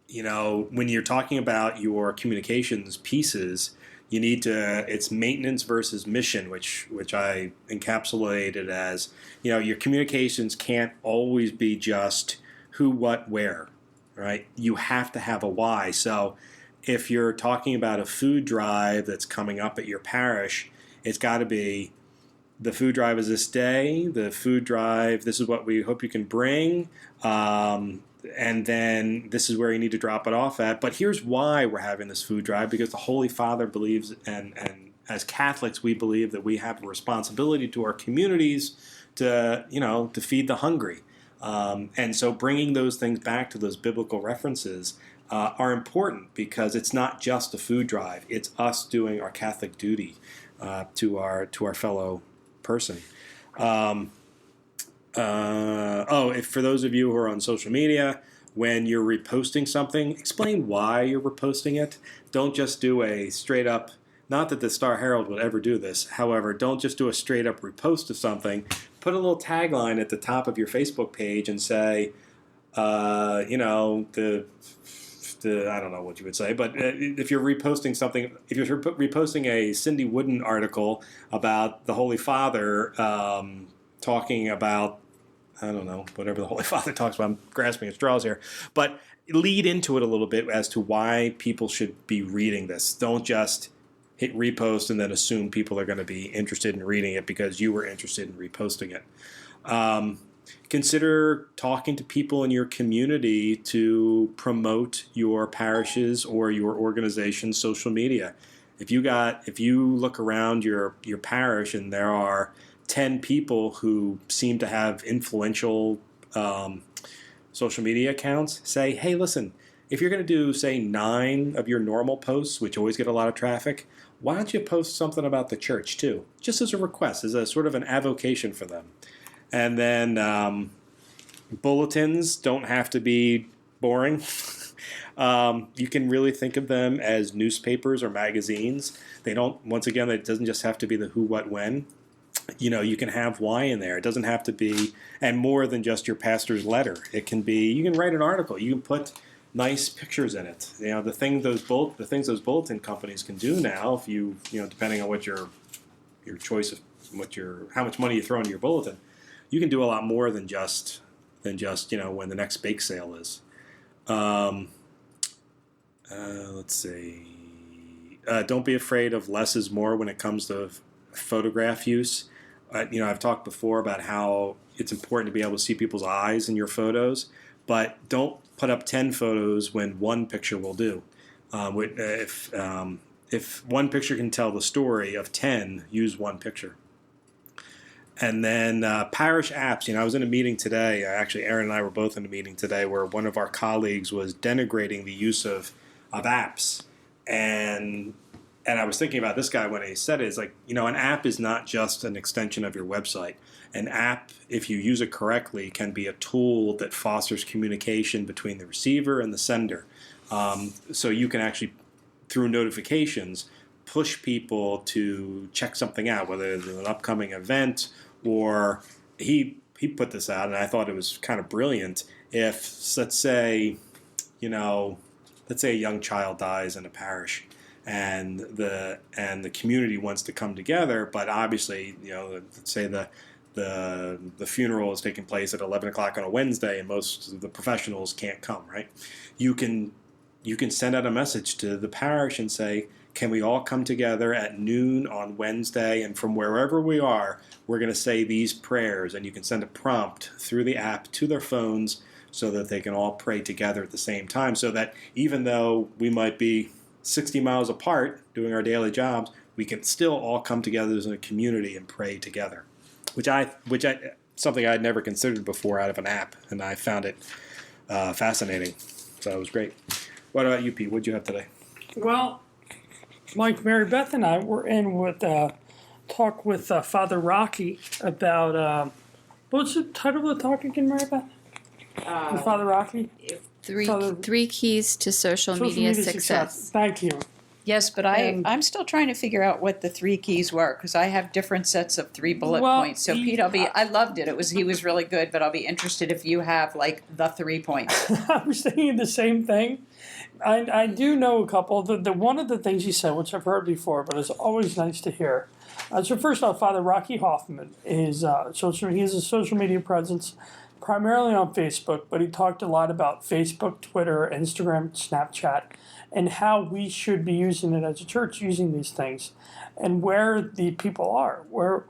you're talking about your communications pieces, you need to, it's maintenance versus mission, which I encapsulated as, your communications can't always be just who, what, where, right? You have to have a why. So if you're talking about a food drive that's coming up at your parish, it's got to be the food drive is this day, the food drive, this is what we hope you can bring, and then this is where you need to drop it off at. But here's why we're having this food drive, because the Holy Father believes, and as Catholics, we believe that we have a responsibility to our communities to feed the hungry. And so bringing those things back to those biblical references are important, because it's not just a food drive. It's us doing our Catholic duty to our fellow person. If for those of you who are on social media, when you're reposting something, explain why you're reposting it. Don't just do a straight up, not that the Star Herald would ever do this, however, don't just do a straight up repost of something. Put a little tagline at the top of your Facebook page and say, I don't know what you would say, but if you're reposting something, if you're reposting a Cindy Wooden article about the Holy Father talking about, I don't know, whatever the Holy Father talks about, I'm grasping at straws here, but lead into it a little bit as to why people should be reading this. Don't just hit repost and then assume people are going to be interested in reading it because you were interested in reposting it. Consider talking to people in your community to promote your parishes or your organization's social media. If you look around your parish and there are 10 people who seem to have influential social media accounts, say, hey, listen, if you're going to do, say, 9 of your normal posts, which always get a lot of traffic, why don't you post something about the church too? Just as a request, as a sort of an avocation for them. And then bulletins don't have to be boring. You can really think of them as newspapers or magazines. They don't, once again, it doesn't just have to be the who, what, when. You can have why in there. It doesn't have to be, and more than just your pastor's letter. It can be, you can write an article. You can put nice pictures in it. The things those bulletin companies can do now, if you depending on what your choice of how much money you throw into your bulletin, you can do a lot more than just when the next bake sale is. Let's see. Don't be afraid of less is more when it comes to photograph use. I've talked before about how it's important to be able to see people's eyes in your photos, but don't put up 10 photos when one picture will do. If one picture can tell the story of 10, use one picture. And then parish apps. I was in a meeting today. Actually, Erin and I were both in a meeting today where one of our colleagues was denigrating the use of apps. And I was thinking about this guy when he said it. It's like, an app is not just an extension of your website. An app, if you use it correctly, can be a tool that fosters communication between the receiver and the sender. So you can actually, through notifications, push people to check something out, whether it's an upcoming event or he put this out, and I thought it was kind of brilliant. If, let's say a young child dies in a parish, and the community wants to come together, but obviously, let's say the funeral is taking place at 11 o'clock on a Wednesday, and most of the professionals can't come, right? You can send out a message to the parish and say, can we all come together at noon on Wednesday, and from wherever we are, we're going to say these prayers, and you can send a prompt through the app to their phones so that they can all pray together at the same time, so that even though we might be 60 miles apart doing our daily jobs, we can still all come together as a community and pray together, which I something I had never considered before out of an app, and I found it fascinating. So it was great. What about you, Pete? What'd you have today? Well, Mike, Mary Beth and I were in with talk with Father Rocky about what's the title of the talk again, Mary Beth? With Father Rocky. Three keys to social media success. Thank you. Yes, but I'm still trying to figure out what the 3 keys were because I have different sets of 3 bullet points. So Pete, I loved it. He was really good, but I'll be interested if you have like the 3 points. I was thinking the same thing. I do know a couple. The one of the things he said, which I've heard before, but it's always nice to hear. So first off, Father Rocky Hoffman is he has a social media presence primarily on Facebook, but he talked a lot about Facebook, Twitter, Instagram, Snapchat, and how we should be using it as a church, using these things, and where the people are, where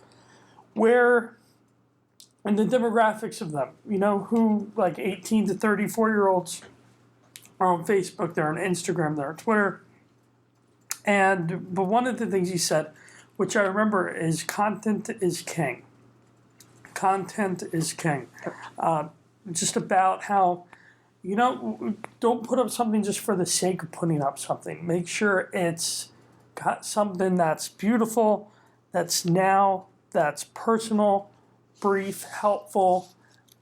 and the demographics of them, who like 18 to 34-year-olds are on Facebook, they're on Instagram, they're on Twitter. But one of the things he said, which I remember, is content is king. Content is king. Just about how, don't put up something just for the sake of putting up something. Make sure it's got something that's beautiful, that's personal, brief, helpful.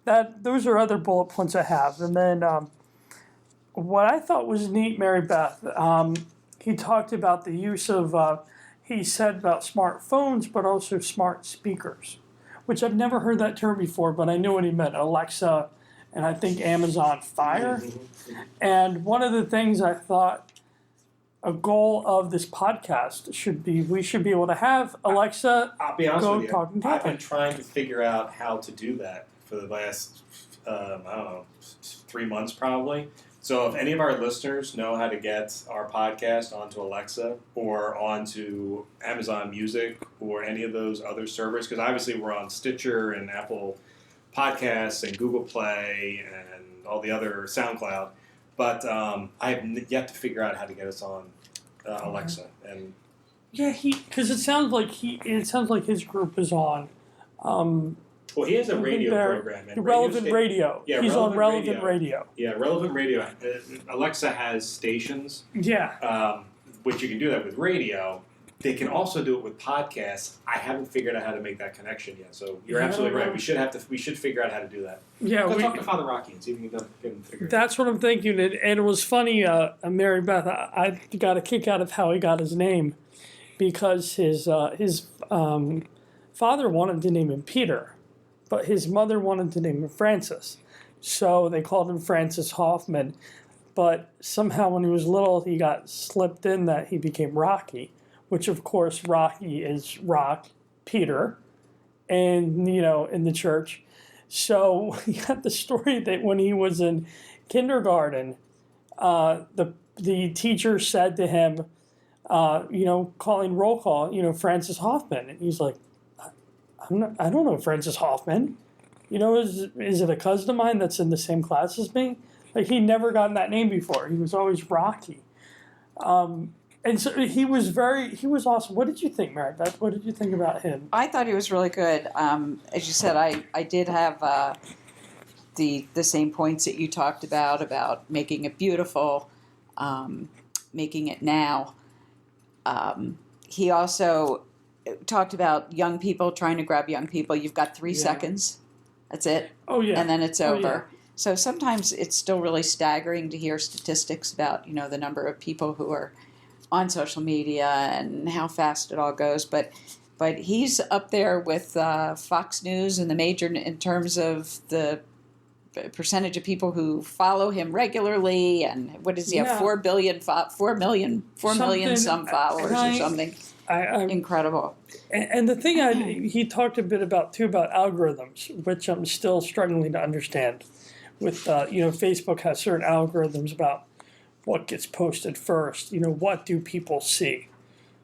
Those are other bullet points I have. And then what I thought was neat, Mary Beth, he talked about the use of, he said about smartphones, but also smart speakers, which I've never heard that term before, but I knew what he meant. Alexa, and I think Amazon Fire. And one of the things I thought a goal of this podcast should be, we should be able to have Alexa I'll be honest with you. Talking I've Catholic. been trying to figure out how to do that for the last, 3 months probably. So if any of our listeners know how to get our podcast onto Alexa or onto Amazon Music or any of those other servers, because obviously we're on Stitcher and Apple Podcasts and Google Play and all the other SoundCloud, but I have yet to figure out how to get us on Alexa. And Yeah, because it sounds like his group is on. well, he has a radio program. And Relevant Radio. Yeah, He's on Relevant Radio. Yeah, Relevant Radio. Alexa has stations. Yeah. Which you can do that with radio. They can also do it with podcasts. I haven't figured out how to make that connection yet. So you're absolutely right. We should figure out how to do that. Yeah. Go talk to Father Rocky and see if we can figure it out. That's what I'm thinking. And it was funny, Mary Beth, I got a kick out of how he got his name because his father wanted to name him Peter, but his mother wanted to name him Francis. So they called him Francis Hoffman. But somehow when he was little, he got slipped in that he became Rocky, which of course Rocky is Rock, Peter, and in the church. So we got the story that when he was in kindergarten, the teacher said to him, calling roll call, Francis Hoffman, and he's like, I don't know Francis Hoffman. Is it a cousin of mine that's in the same class as me? Like, he'd never gotten that name before. He was always Rocky. And so he was awesome. What did you think, Mary Beth? What did you think about him? I thought he was really good. As you said, I did have the same points that you talked about making it beautiful, making it now. He also talked about young people, trying to grab young people. You've got 3 seconds. That's it. Oh, yeah. And then it's over. Yeah. So sometimes it's still really staggering to hear statistics about, the number of people who are on social media and how fast it all goes. But he's up there with Fox News and the major in terms of the percentage of people who follow him regularly. And what does he have? 4 million some followers or something. Incredible. And the thing he talked a bit about too about algorithms, which I'm still struggling to understand. With Facebook has certain algorithms about what gets posted first. What do people see?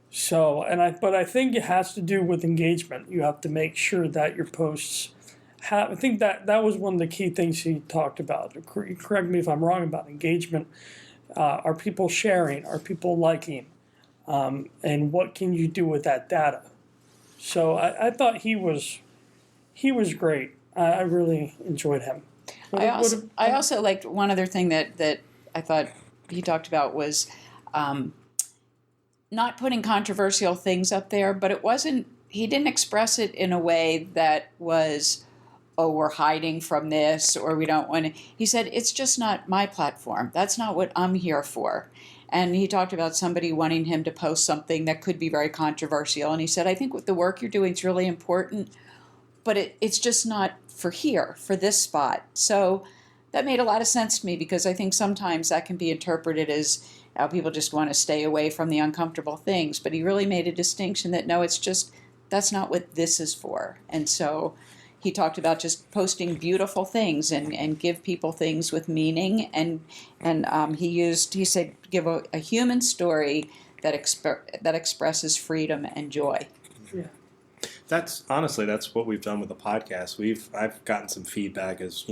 So, but I think it has to do with engagement. You have to make sure that your posts have. I think that was one of the key things he talked about. Correct me if I'm wrong about engagement. Are people sharing? Are people liking? And what can you do with that data? So I thought he was great. I really enjoyed him. I also liked one other thing that I thought he talked about was not putting controversial things up there, but he didn't express it in a way that was, oh, we're hiding from this or we don't want to. He said, it's just not my platform. That's not what I'm here for. And he talked about somebody wanting him to post something that could be very controversial. And he said, I think what the work you're doing is really important, but it's just not for here, for this spot. So that made a lot of sense to me, because I think sometimes that can be interpreted as how people just want to stay away from the uncomfortable things. But he really made a distinction that, no, it's just, that's not what this is for. And so he talked about just posting beautiful things and give people things with meaning. And he said, give a human story that expresses freedom and joy. Yeah. That's what we've done with the podcast. I've gotten some feedback as,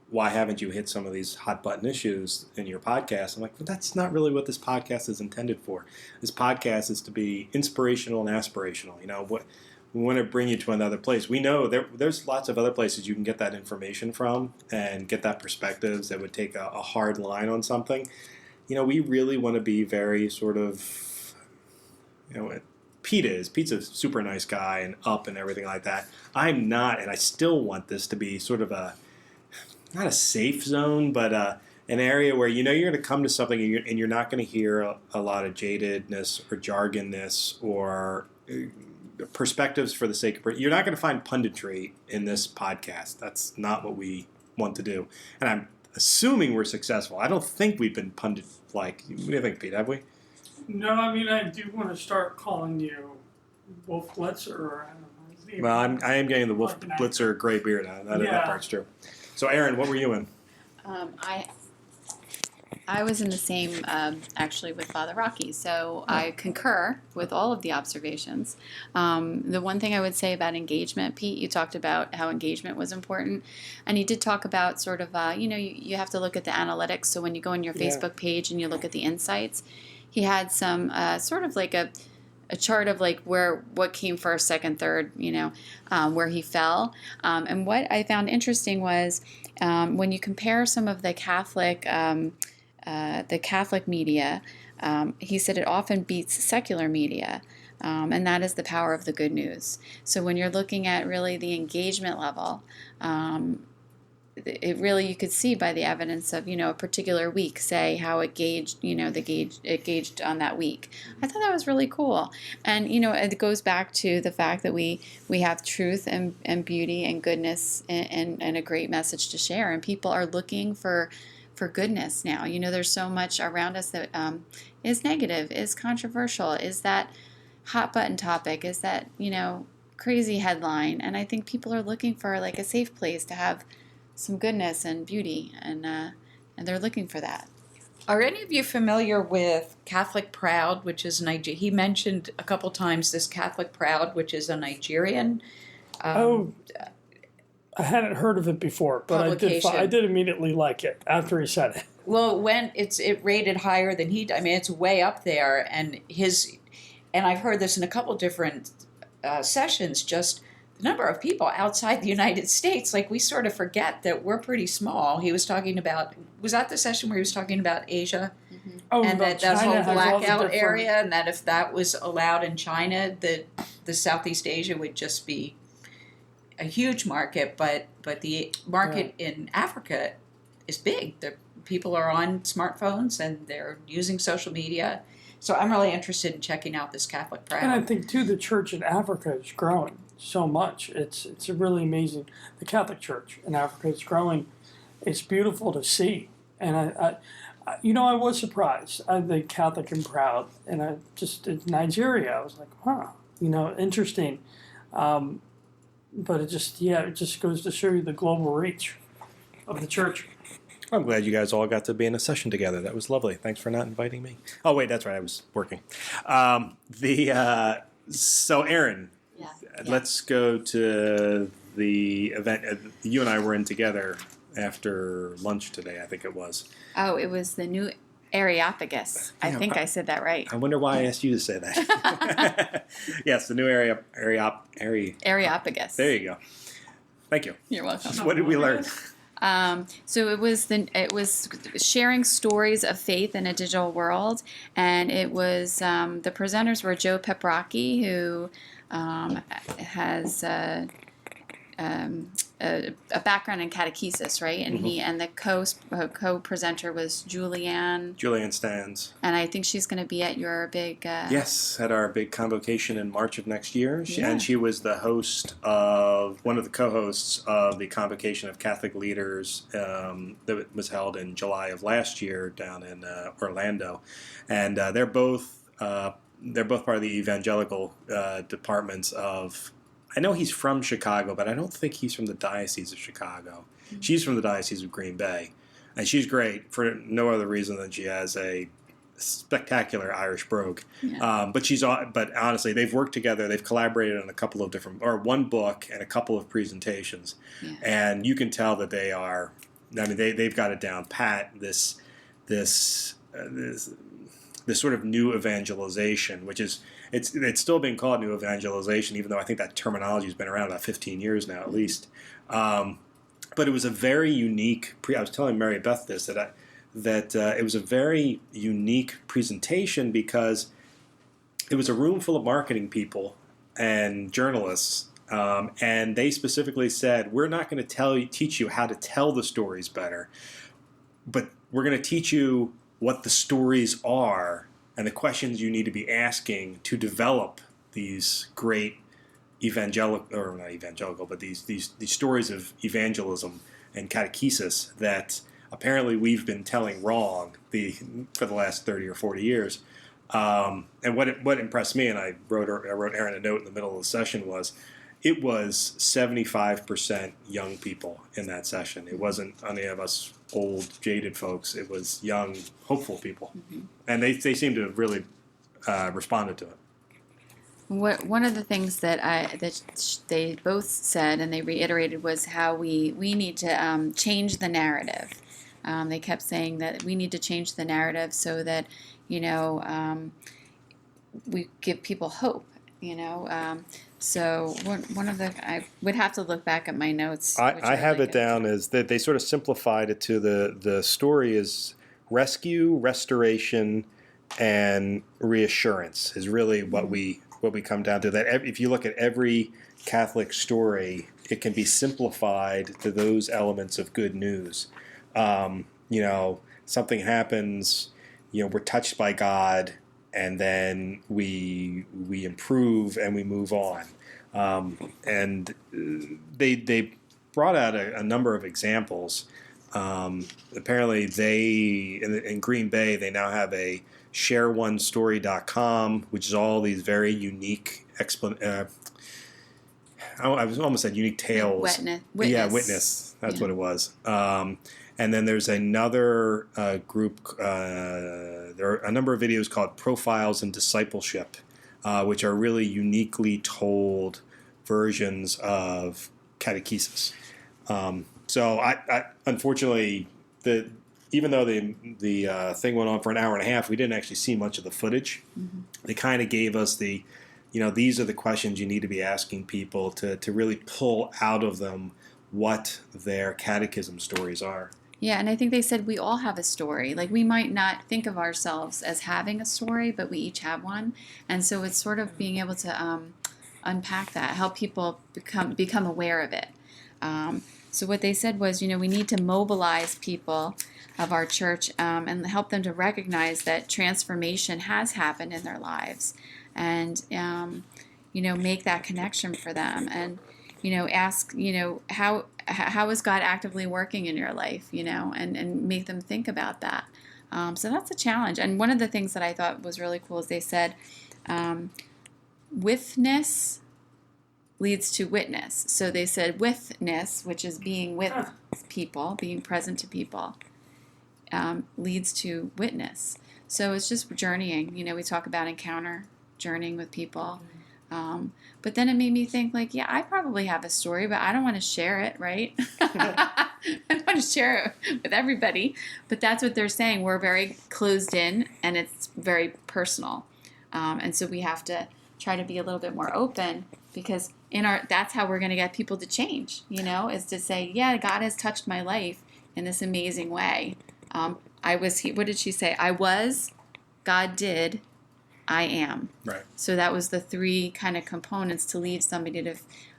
why haven't you hit some of these hot button issues in your podcast? I'm like, well, that's not really what this podcast is intended for. This podcast is to be inspirational and aspirational. We want to bring you to another place. We know there's lots of other places you can get that information from and get that perspectives that would take a hard line on something. We really want to be very sort of, Pete's a super nice guy and up and everything like that. I'm not, and I still want this to be sort of not a safe zone, but an area where you're going to come to something and you're not going to hear a lot of jadedness or jargonness or perspectives for the sake of. You're not going to find punditry in this podcast. That's not what we want to do. And I'm assuming we're successful. I don't think we've been pundit-like. What do you think, Pete? Have we? No, I mean, I do want to start calling you Wolf Blitzer, or I don't know. Well, I am getting the Wolf Blitzer gray beard. That part's true. So, Erin, what were you in? I was in the same, actually, with Father Rocky, so I concur with all of the observations. The one thing I would say about engagement, Pete, you talked about how engagement was important, and he did talk about sort of, you have to look at the analytics, so when you go on your Facebook page and you look at the insights, he had some sort of like a chart of like what came first, second, third, where he fell. And what I found interesting was when you compare some of the Catholic media, he said it often beats secular media, and that is the power of the good news. So when you're looking at really the engagement level, it really, you could see by the evidence of, a particular week, say how it gauged, it gauged on that week. I thought that was really cool. And, it goes back to the fact that we have truth and beauty and goodness and a great message to share. And people are looking for goodness now. There's so much around us that is negative, is controversial, is that hot button topic, is that, crazy headline. And I think people are looking for like a safe place to have some goodness and beauty, and they're looking for that. Are any of you familiar with Catholic Proud, which is Nigeria? He mentioned a couple times this Catholic Proud, which is a Nigerian. I hadn't heard of it before, but I did immediately like it after he said it. Well, when it rated higher than he, it's way up there, and I've heard this in a couple different sessions. Just the number of people outside the United States, like we sort of forget that we're pretty small. He was talking about, was that the session where he was talking about Asia? Mm-hmm. Oh, and that whole China blackout area, and that if that was allowed in China, the Southeast Asia would just be a huge market, but the market in Africa is big. The people are on smartphones and they're using social media. So I'm really interested in checking out this Catholic Proud. And I think too, the church in Africa is growing so much. It's really amazing. The Catholic Church in Africa is growing. It's beautiful to see. And I was surprised. The Catholic and Proud, and I just in Nigeria, I was like, wow, interesting. But it just goes to show you the global reach of the church. I'm glad you guys all got to be in a session together. That was lovely. Thanks for not inviting me. Oh, wait, that's right. I was working. So, Erin, let's go to the event you and I were in together after lunch today, I think it was. Oh, it was the new Areopagus. I think I said that right. I wonder why I asked you to say that. Yes, the new Areopagus. There you go. Thank you. You're welcome. What did we learn? So it was sharing stories of faith in a digital world, and it was the presenters were Joe Peprocki, who has a background in catechesis, right? And Mm-hmm. he and the co-presenter was Julianne Stans. and I think she's going to be at your big Yes, at our big convocation in March of next year. Yeah. And she was the host of, one of the co-hosts of the Convocation of Catholic Leaders that was held in July of last year down in Orlando. And they're both part of the evangelical departments of, I know he's from Chicago, but I don't think he's from the Diocese of Chicago. Mm-hmm. She's from the Diocese of Green Bay. And she's great for no other reason than she has a spectacular Irish brogue. Yeah. But honestly, they've worked together. They've collaborated on one book and a couple of presentations. Yeah. And you can tell that they've got it down pat, this sort of new evangelization, which is, it's still being called new evangelization, even though I think that terminology has been around about 15 years now, at least. But it was a very unique, I was telling Mary Beth this, that it was a very unique presentation because it was a room full of marketing people and journalists, and they specifically said, we're not going to teach you how to tell the stories better, but we're going to teach you what the stories are and the questions you need to be asking to develop these great these stories of evangelism and catechesis that apparently we've been telling wrong for the last 30 or 40 years. And what impressed me, and I wrote Erin a note in the middle of the session, was it was 75% young people in that session. It wasn't any of us old, jaded folks. It was young, hopeful people. Mm-hmm. And they seemed to have really responded to it. One of the things that they both said and they reiterated was how we need to change the narrative. They kept saying that we need to change the narrative so that, we give people hope, So one of I would have to look back at my notes. I have it down as that they sort of simplified it to the story is rescue, restoration, and reassurance is really what we come down to. That if you look at every Catholic story, it can be simplified to those elements of good news. Something happens, we're touched by God, and then we improve and we move on. And they brought out a number of examples. Apparently, in Green Bay, they now have a shareonestory.com, which is all these very unique I was almost said unique tales. Witness. Yeah, witness. That's what it was. And then there's another group. There are a number of videos called Profiles in Discipleship, which are really uniquely told versions of catechesis. So I unfortunately, even though the thing went on for an hour and a half, we didn't actually see much of the footage. Mm-hmm. They kind of gave us these are the questions you need to be asking people to really pull out of them what their catechism stories are. Yeah, and I think they said we all have a story. Like, we might not think of ourselves as having a story, but we each have one. And so it's sort of being able to unpack that, help people become aware of it. So what they said was, we need to mobilize people of our church and help them to recognize that transformation has happened in their lives, and make that connection for them, and ask how is God actively working in your life, and make them think about that. So that's a challenge. And one of the things that I thought was really cool is they said witness leads to witness. So they said witness, which is being with people, being present to people, leads to witness. So it's just journeying. We talk about encounter, journeying with people. But then it made me think, I probably have a story, but I don't want to share it, right? I don't want to share it with everybody. But that's what they're saying. We're very closed in, and it's very personal. And so we have to try to be a little bit more open, because that's how we're going to get people to change, is to say, yeah, God has touched my life in this amazing way. What did she say? I was, God did, I am. Right. So that was the three kind of components to lead somebody to,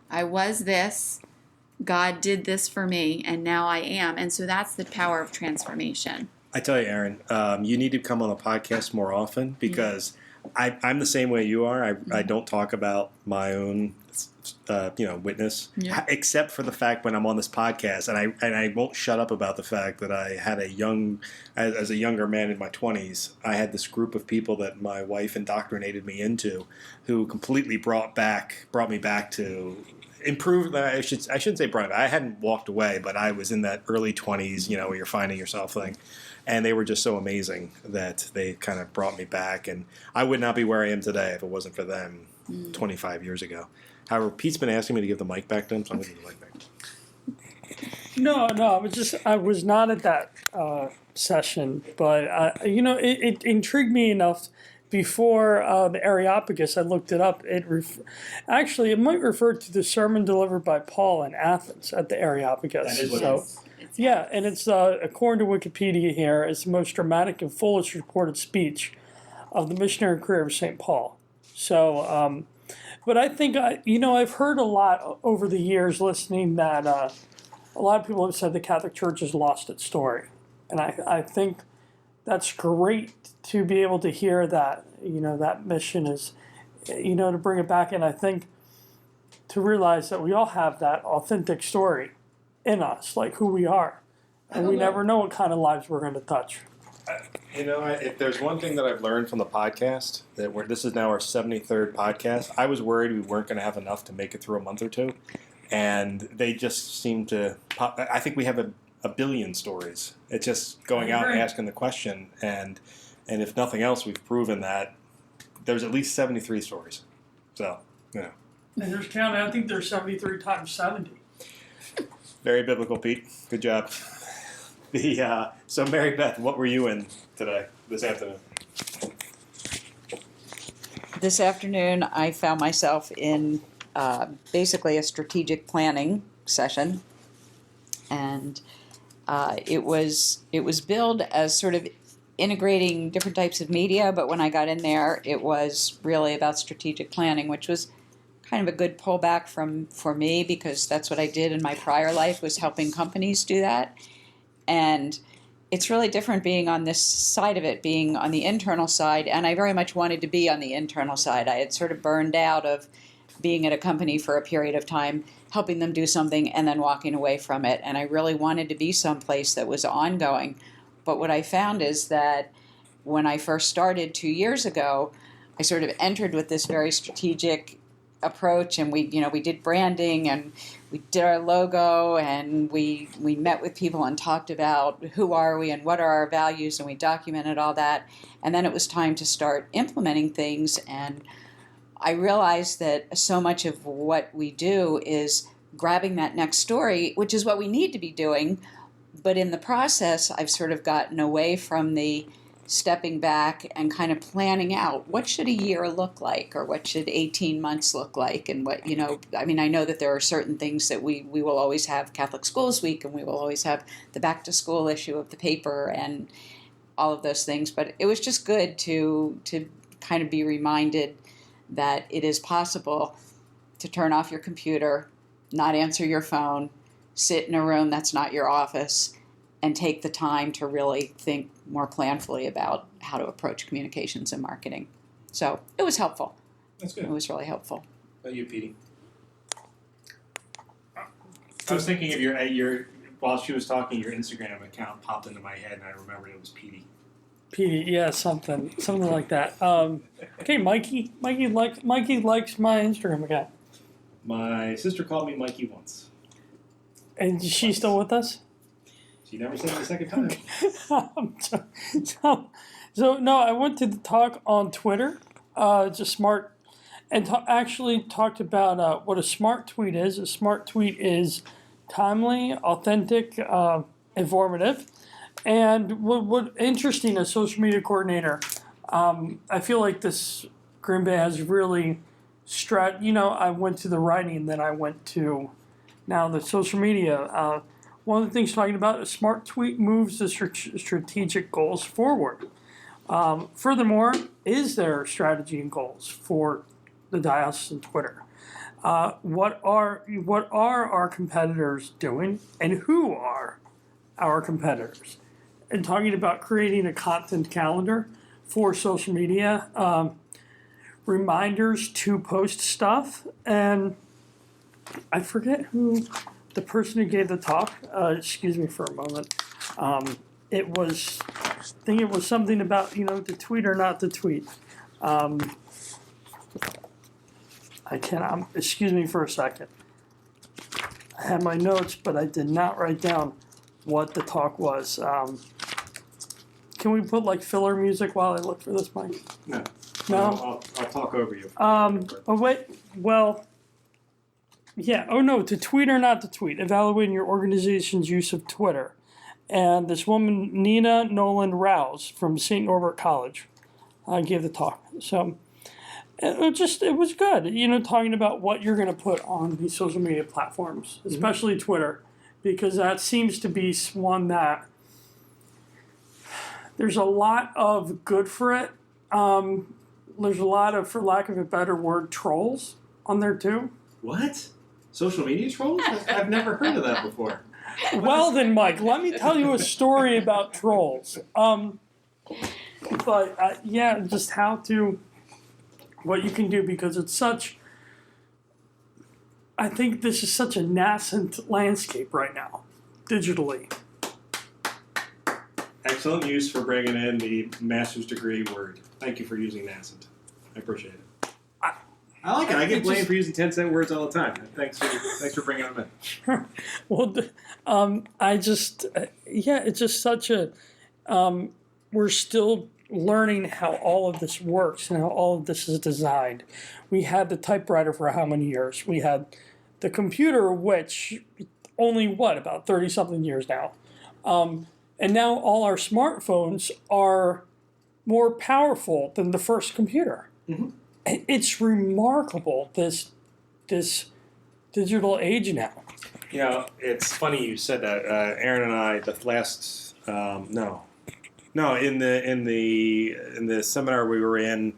I was this, God did this for me, and now I am. And so that's the power of transformation. I tell you, Erin, you need to come on the podcast more often because I'm the same way you are. I don't talk about my own, witness, except for the fact when I'm on this podcast, and I won't shut up about the fact that I had as a younger man in my 20s, I had this group of people that my wife indoctrinated me into, who completely brought me back to improve. I shouldn't say brought me back. I hadn't walked away, but I was in that early 20s, where you're finding yourself thing. And they were just so amazing that they kind of brought me back. And I would not be where I am today if it wasn't for them 25 years ago. However, Pete's been asking me to give the mic back to him, so I'm going to give the mic back. No, I was not at that session, but it intrigued me enough. Before the Areopagus, I looked it up. It might refer to the sermon delivered by Paul in Athens at the Areopagus. That is what so. it is. Yeah, and it's according to Wikipedia here, it's the most dramatic and fullest recorded speech of the missionary career of St. Paul. So, but I think I've heard a lot over the years listening that a lot of people have said the Catholic Church has lost its story, and I think that's great to be able to hear that that mission is to bring it back, and I think to realize that we all have that authentic story in us, like who we are, and we never know what kind of lives we're going to touch. If there's one thing that I've learned from the podcast, this is now our 73rd podcast. I was worried we weren't going to have enough to make it through a month or two, and they just seem to pop. I think we have a billion stories. It's just going out and asking the question, and if nothing else, we've proven that there's at least 73 stories. So, And there's counting. I think there's 73 times 70. Very biblical, Pete. Good job. So Mary Beth, what were you in this afternoon? This afternoon, I found myself in basically a strategic planning session, and it was billed as sort of integrating different types of media, but when I got in there, it was really about strategic planning, which was kind of a good pullback for me because that's what I did in my prior life, was helping companies do that. And it's really different being on this side of it, being on the internal side, and I very much wanted to be on the internal side. I had sort of burned out of being at a company for a period of time, helping them do something and then walking away from it, and I really wanted to be someplace that was ongoing. But what I found is that when I first started 2 years ago, I sort of entered with this very strategic approach, and we did branding, and we did our logo, and we met with people and talked about who are we and what are our values, and we documented all that. And then it was time to start implementing things, and I realized that so much of what we do is grabbing that next story, which is what we need to be doing. But in the process, I've sort of gotten away from the stepping back and kind of planning out what should a year look like, or what should 18 months look like, and what, I know that there are certain things that we will always have Catholic Schools Week, and we will always have the back to school issue of the paper and all of those things. But it was just good to kind of be reminded that it is possible to turn off your computer, not answer your phone, sit in a room that's not your office, and take the time to really think more planfully about how to approach communications and marketing. So it was helpful. That's good. It was really helpful. How about you, Petey? I was thinking of your while she was talking, your Instagram account popped into my head, and I remembered it was Petey. Petey, yeah, something like that. Okay, Mikey likes my Instagram account. My sister called me Mikey once. And is she still with us? She never said it the second time. So no, I went to the talk on Twitter, just smart, and actually talked about what a smart tweet is. A smart tweet is timely, authentic, informative, and what interesting as social media coordinator, I feel like this Green Bay has really I went to the writing, then I went to now the social media. One of the things talking about a smart tweet moves the strategic goals forward. Furthermore, is there strategy and goals for the diocese and Twitter? What are our competitors doing, and who are our competitors? And talking about creating a content calendar for social media, reminders to post stuff, and I forget who the person who gave the talk. Excuse me for a moment. I think it was something about to tweet or not to tweet. I can't. Excuse me for a second. I had my notes, but I did not write down what the talk was. Can we put like filler music while I look for this, Mike? No. No. I'll talk over you. Oh wait. Well. Yeah. Oh no. To tweet or not to tweet. Evaluating your organization's use of Twitter. And this woman, Nina Nolan Rouse from St. Norbert College, gave the talk. So it was good. Talking about what you're going to put on these social media platforms, especially Twitter, because that seems to be one that there's a lot of good for it. There's a lot of, for lack of a better word, trolls on there too. What? Social media trolls? I've never heard of that before. Well then, Mike, let me tell you a story about trolls. Just what you can do, because it's I think this is such a nascent landscape right now, digitally. Excellent use for bringing in the master's degree word. Thank you for using nascent. I appreciate it. I like it. I get blamed for using 10-cent words all the time. Thanks for bringing them in. Well, it's just such a. We're still learning how all of this works and how all of this is designed. We had the typewriter for how many years? We had the computer, which only about 30-something years now. And now all our smartphones are more powerful than the first computer. Mm-hmm. It's remarkable, this digital age now. It's funny you said that. Erin and I, the last in the seminar we were in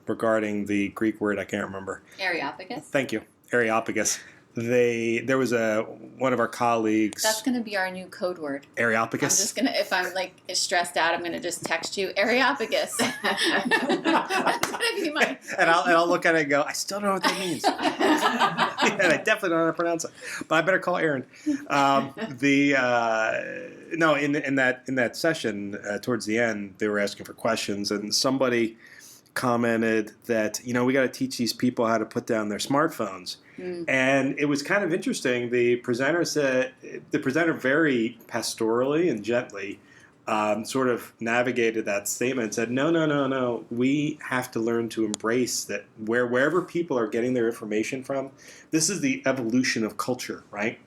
regarding the Greek word, I can't remember. Areopagus. Thank you, Areopagus. There was one of our colleagues. That's going to be our new code word. Areopagus. I'm just going to, if I'm stressed out, I'm going to just text you Areopagus. That's going to be my. And I'll look at it and go, I still don't know what that means. And I definitely don't know how to pronounce it. But I better call Erin. In that session towards the end, they were asking for questions, and somebody commented that we got to teach these people how to put down their smartphones. And it was kind of interesting. The presenter very pastorally and gently sort of navigated that statement and said, no, we have to learn to embrace that wherever people are getting their information from, this is the evolution of culture, right?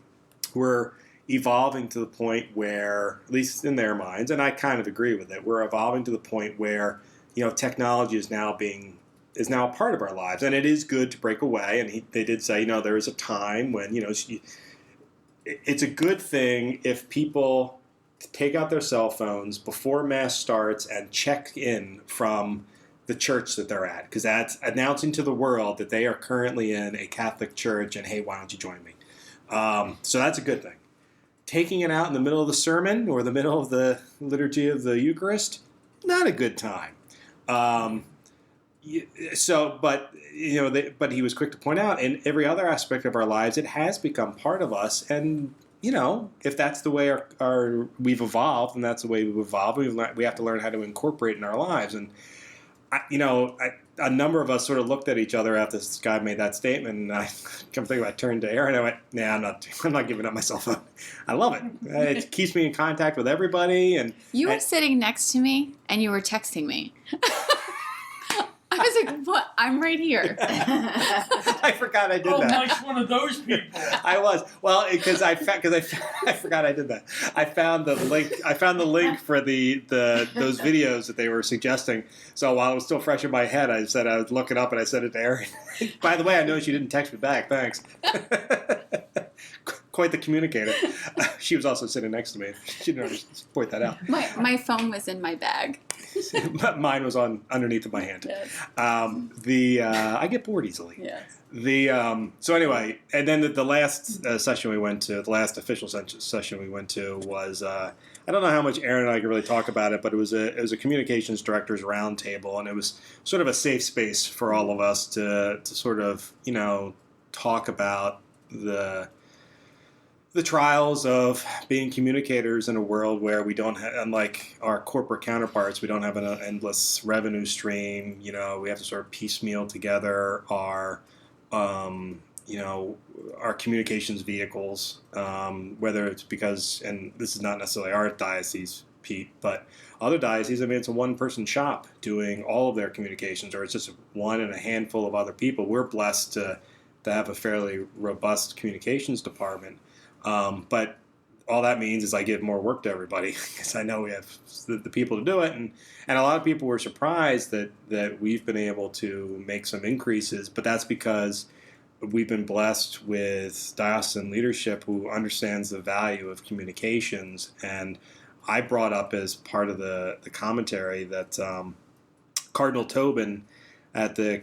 We're evolving to the point where, at least in their minds, and I kind of agree with it, we're evolving to the point where technology is now a part of our lives, and it is good to break away. And they did say, there is a time when it's a good thing if people take out their cell phones before Mass starts and check in from the church that they're at, because that's announcing to the world that they are currently in a Catholic church, and hey, why don't you join me? So that's a good thing. Taking it out in the middle of the sermon or the middle of the liturgy of the Eucharist, not a good time. But he was quick to point out, in every other aspect of our lives, it has become part of us. And if that's the way we've evolved, and that's the way we've evolved, we have to learn how to incorporate it in our lives. And a number of us sort of looked at each other after this guy made that statement, and I come think I turned to Erin and I went, "Nah, I'm not giving up my cell phone. I love it. It keeps me in contact with everybody." And you were sitting next to me, and you were texting me. I was like, "What? I'm right here." I forgot I did that. Mike's one of those people. I was because I forgot I did that. I found the link for those videos that they were suggesting. So while it was still fresh in my head, I said I would look it up, and I sent it to Erin. By the way, I noticed you didn't text me back. Thanks. Quite the communicator. She was also sitting next to me. She didn't point that out. My phone was in my bag. Mine was on underneath of my hand. Yes. I get bored easily. Yes. So anyway, and then the last session we went to, the last official session we went to was I don't know how much Erin and I can really talk about it, but it was a communications directors roundtable, and it was sort of a safe space for all of us to sort of talk about the trials of being communicators in a world where we don't have, unlike our corporate counterparts, we don't have an endless revenue stream. We have to sort of piecemeal together our communications vehicles, whether it's because, and this is not necessarily our diocese, Pete, but other dioceses, I mean, it's a one-person shop doing all of their communications, or it's just one and a handful of other people. We're blessed to have a fairly robust communications department. But all that means is I give more work to everybody because I know we have the people to do it. And a lot of people were surprised that we've been able to make some increases, but that's because we've been blessed with diocesan leadership who understands the value of communications. And I brought up as part of the commentary that Cardinal Tobin at the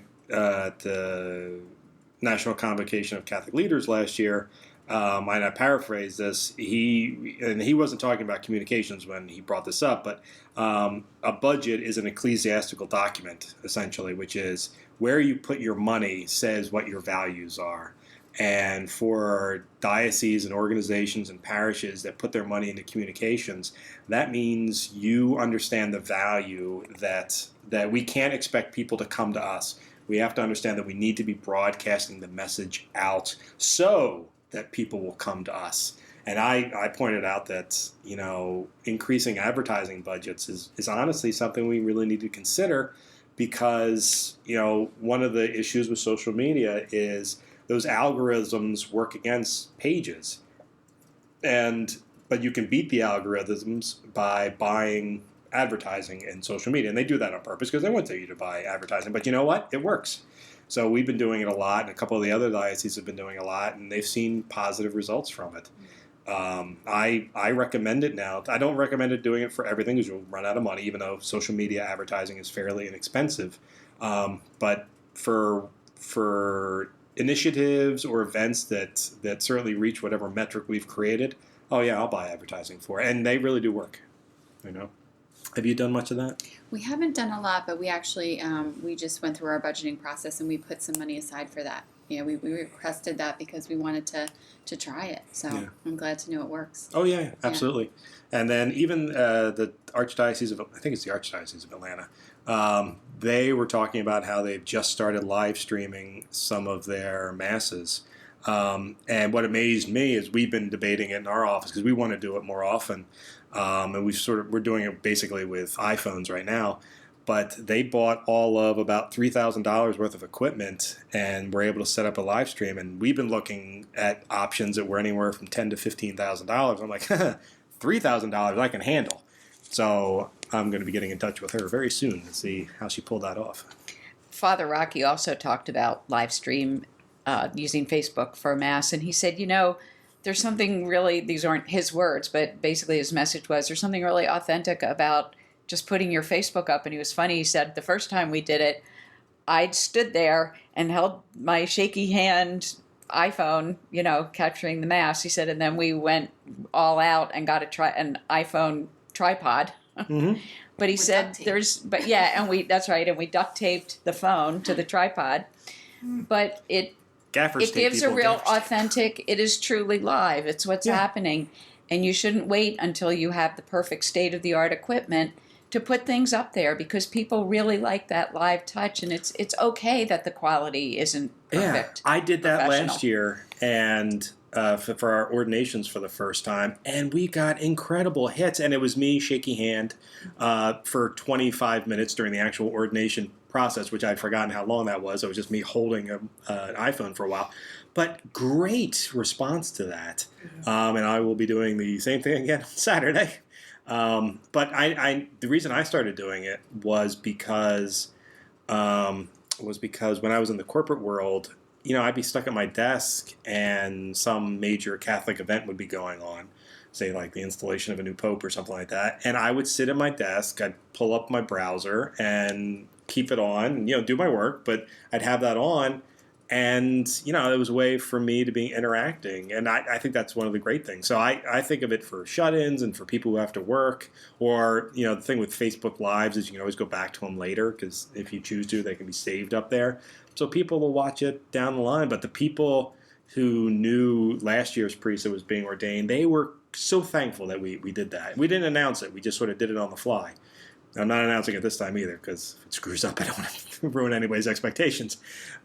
National Convocation of Catholic Leaders last year, and I paraphrase this, he wasn't talking about communications when he brought this up, but a budget is an ecclesiastical document, essentially, which is where you put your money says what your values are. And for dioceses and organizations and parishes that put their money into communications, that means you understand the value that we can't expect people to come to us. We have to understand that we need to be broadcasting the message out so that people will come to us. And I pointed out that, increasing advertising budgets is honestly something we really need to consider because, one of the issues with social media is those algorithms work against pages. But you can beat the algorithms by buying advertising in social media. And they do that on purpose because they want you to buy advertising. But you know what? It works. So we've been doing it a lot, and a couple of the other dioceses have been doing a lot, and they've seen positive results from it. I recommend it now. I don't recommend doing it for everything because you'll run out of money, even though social media advertising is fairly inexpensive. But for initiatives or events that certainly reach whatever metric we've created, oh yeah, I'll buy advertising for it. And they really do work. Have you done much of that? We haven't done a lot, but we actually we just went through our budgeting process and we put some money aside for that. We requested that because we wanted to try it. So yeah. I'm glad to know it works. Oh yeah, absolutely. Yeah. And then even the Archdiocese of, I think it's the Archdiocese of Atlanta, they were talking about how they've just started live streaming some of their masses. And what amazed me is we've been debating it in our office because we want to do it more often. And we're doing it basically with iPhones right now, but they bought all of about $3,000 worth of equipment and were able to set up a live stream. And we've been looking at options that were anywhere from $10,000 to $15,000. I'm like, $3,000 I can handle. So I'm going to be getting in touch with her very soon to see how she pulled that off. Father Rocky also talked about live stream using Facebook for Mass, and he said, there's something really, these aren't his words, but basically his message was, there's something really authentic about just putting your Facebook up. And he was funny. He said the first time we did it, I stood there and held my shaky hand iPhone, capturing the Mass. He said, and then we went all out and got an iPhone tripod. Mm-hmm. But he said that's right. And we duct taped the phone to the tripod, but it gives a real authentic, it is truly live. It's what's happening. And you shouldn't wait until you have the perfect state-of-the-art equipment to put things up there because people really like that live touch. And it's okay that the quality isn't perfect. Yeah, I did that last year and for our ordinations for the first time. And we got incredible hits. And it was me, shaky hand, for 25 minutes during the actual ordination process, which I'd forgotten how long that was. It was just me holding an iPhone for a while. But great response to that. And I will be doing the same thing again on Saturday. But the reason I started doing it was because when I was in the corporate world, I'd be stuck at my desk and some major Catholic event would be going on, say like the installation of a new pope or something like that. And I would sit at my desk, I'd pull up my browser and keep it on, do my work, but I'd have that on. And, it was a way for me to be interacting. And I think that's one of the great things. So I think of it for shut-ins and for people who have to work. Or, the thing with Facebook Lives is you can always go back to them later because if you choose to, they can be saved up there. So people will watch it down the line. But the people who knew last year's priest that was being ordained, they were so thankful that we did that. We didn't announce it. We just sort of did it on the fly. I'm not announcing it this time either because if it screws up, I don't want to ruin anybody's expectations.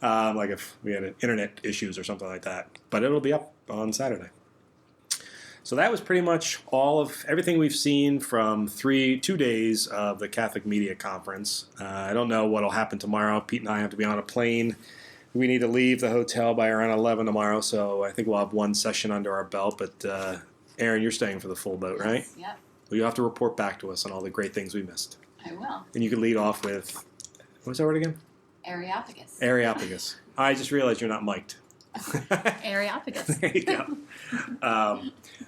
Like if we had internet issues or something like that. But it'll be up on Saturday. So that was pretty much all of everything we've seen from 2 days of the Catholic Media Conference. I don't know what will happen tomorrow. Pete and I have to be on a plane. We need to leave the hotel by around 11 tomorrow, so I think we'll have one session under our belt. But Erin, you're staying for the full boat, right? Yep. Well, you have to report back to us on all the great things we missed. I will. And you can lead off with, what's that word again? Areopagus. Areopagus. I just realized you're not mic'd. Areopagus. There you go.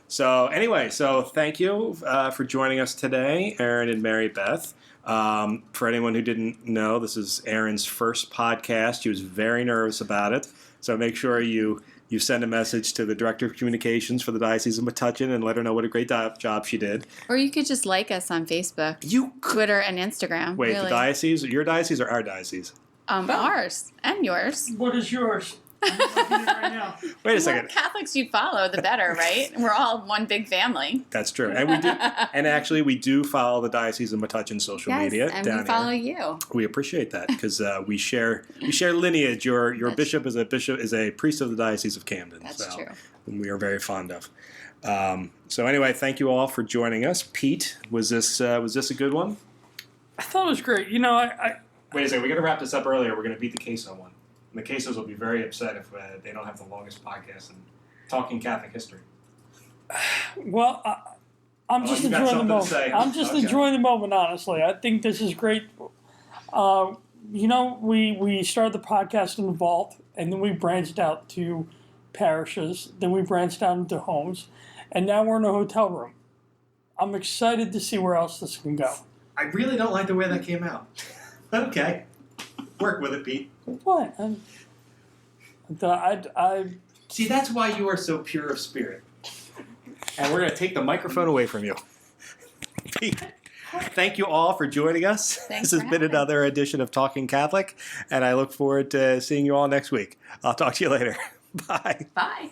So thank you for joining us today, Erin and Mary Beth. For anyone who didn't know, this is Erin's first podcast. She was very nervous about it. So make sure you send a message to the Director of Communications for the Diocese of Metuchen and let her know what a great job she did. Or you could just like us on Facebook, Twitter, and Instagram. Wait, really. the diocese? Your diocese or our diocese? Ours and yours. What is yours? I'm looking at it right now. Wait a The second. more Catholics you follow, the better, right? We're all one big family. That's true. And we do, and actually we do follow the Diocese of Metuchen social media and down we follow here. you. We appreciate that because we share lineage. Your bishop is a priest of the Diocese of Camden. That's true. We are very fond of. So anyway, thank you all for joining us. Pete, was this a good one? I thought it was great. I Wait a second. We got to wrap this up earlier. We're going to beat the queso one. And the quesos will be very upset if they don't have the longest podcast in talking Catholic history. well, I'm just you got enjoying the something to moment. say. I'm just Okay. enjoying the moment. Honestly, I think this is great. We started the podcast in the vault, and then we branched out to parishes. Then we branched out into homes, and now we're in a hotel room. I'm excited to see where else this can go. I really don't like the way that came out. Okay. Work with it, Pete. What? I See, that's why you are so pure of spirit. And we're going to take the microphone away from you. Pete, thank you all for joining us. Thanks This has for been having another edition of Talking Catholic, and I look forward to seeing you all next week. I'll talk to you later. Bye. Bye.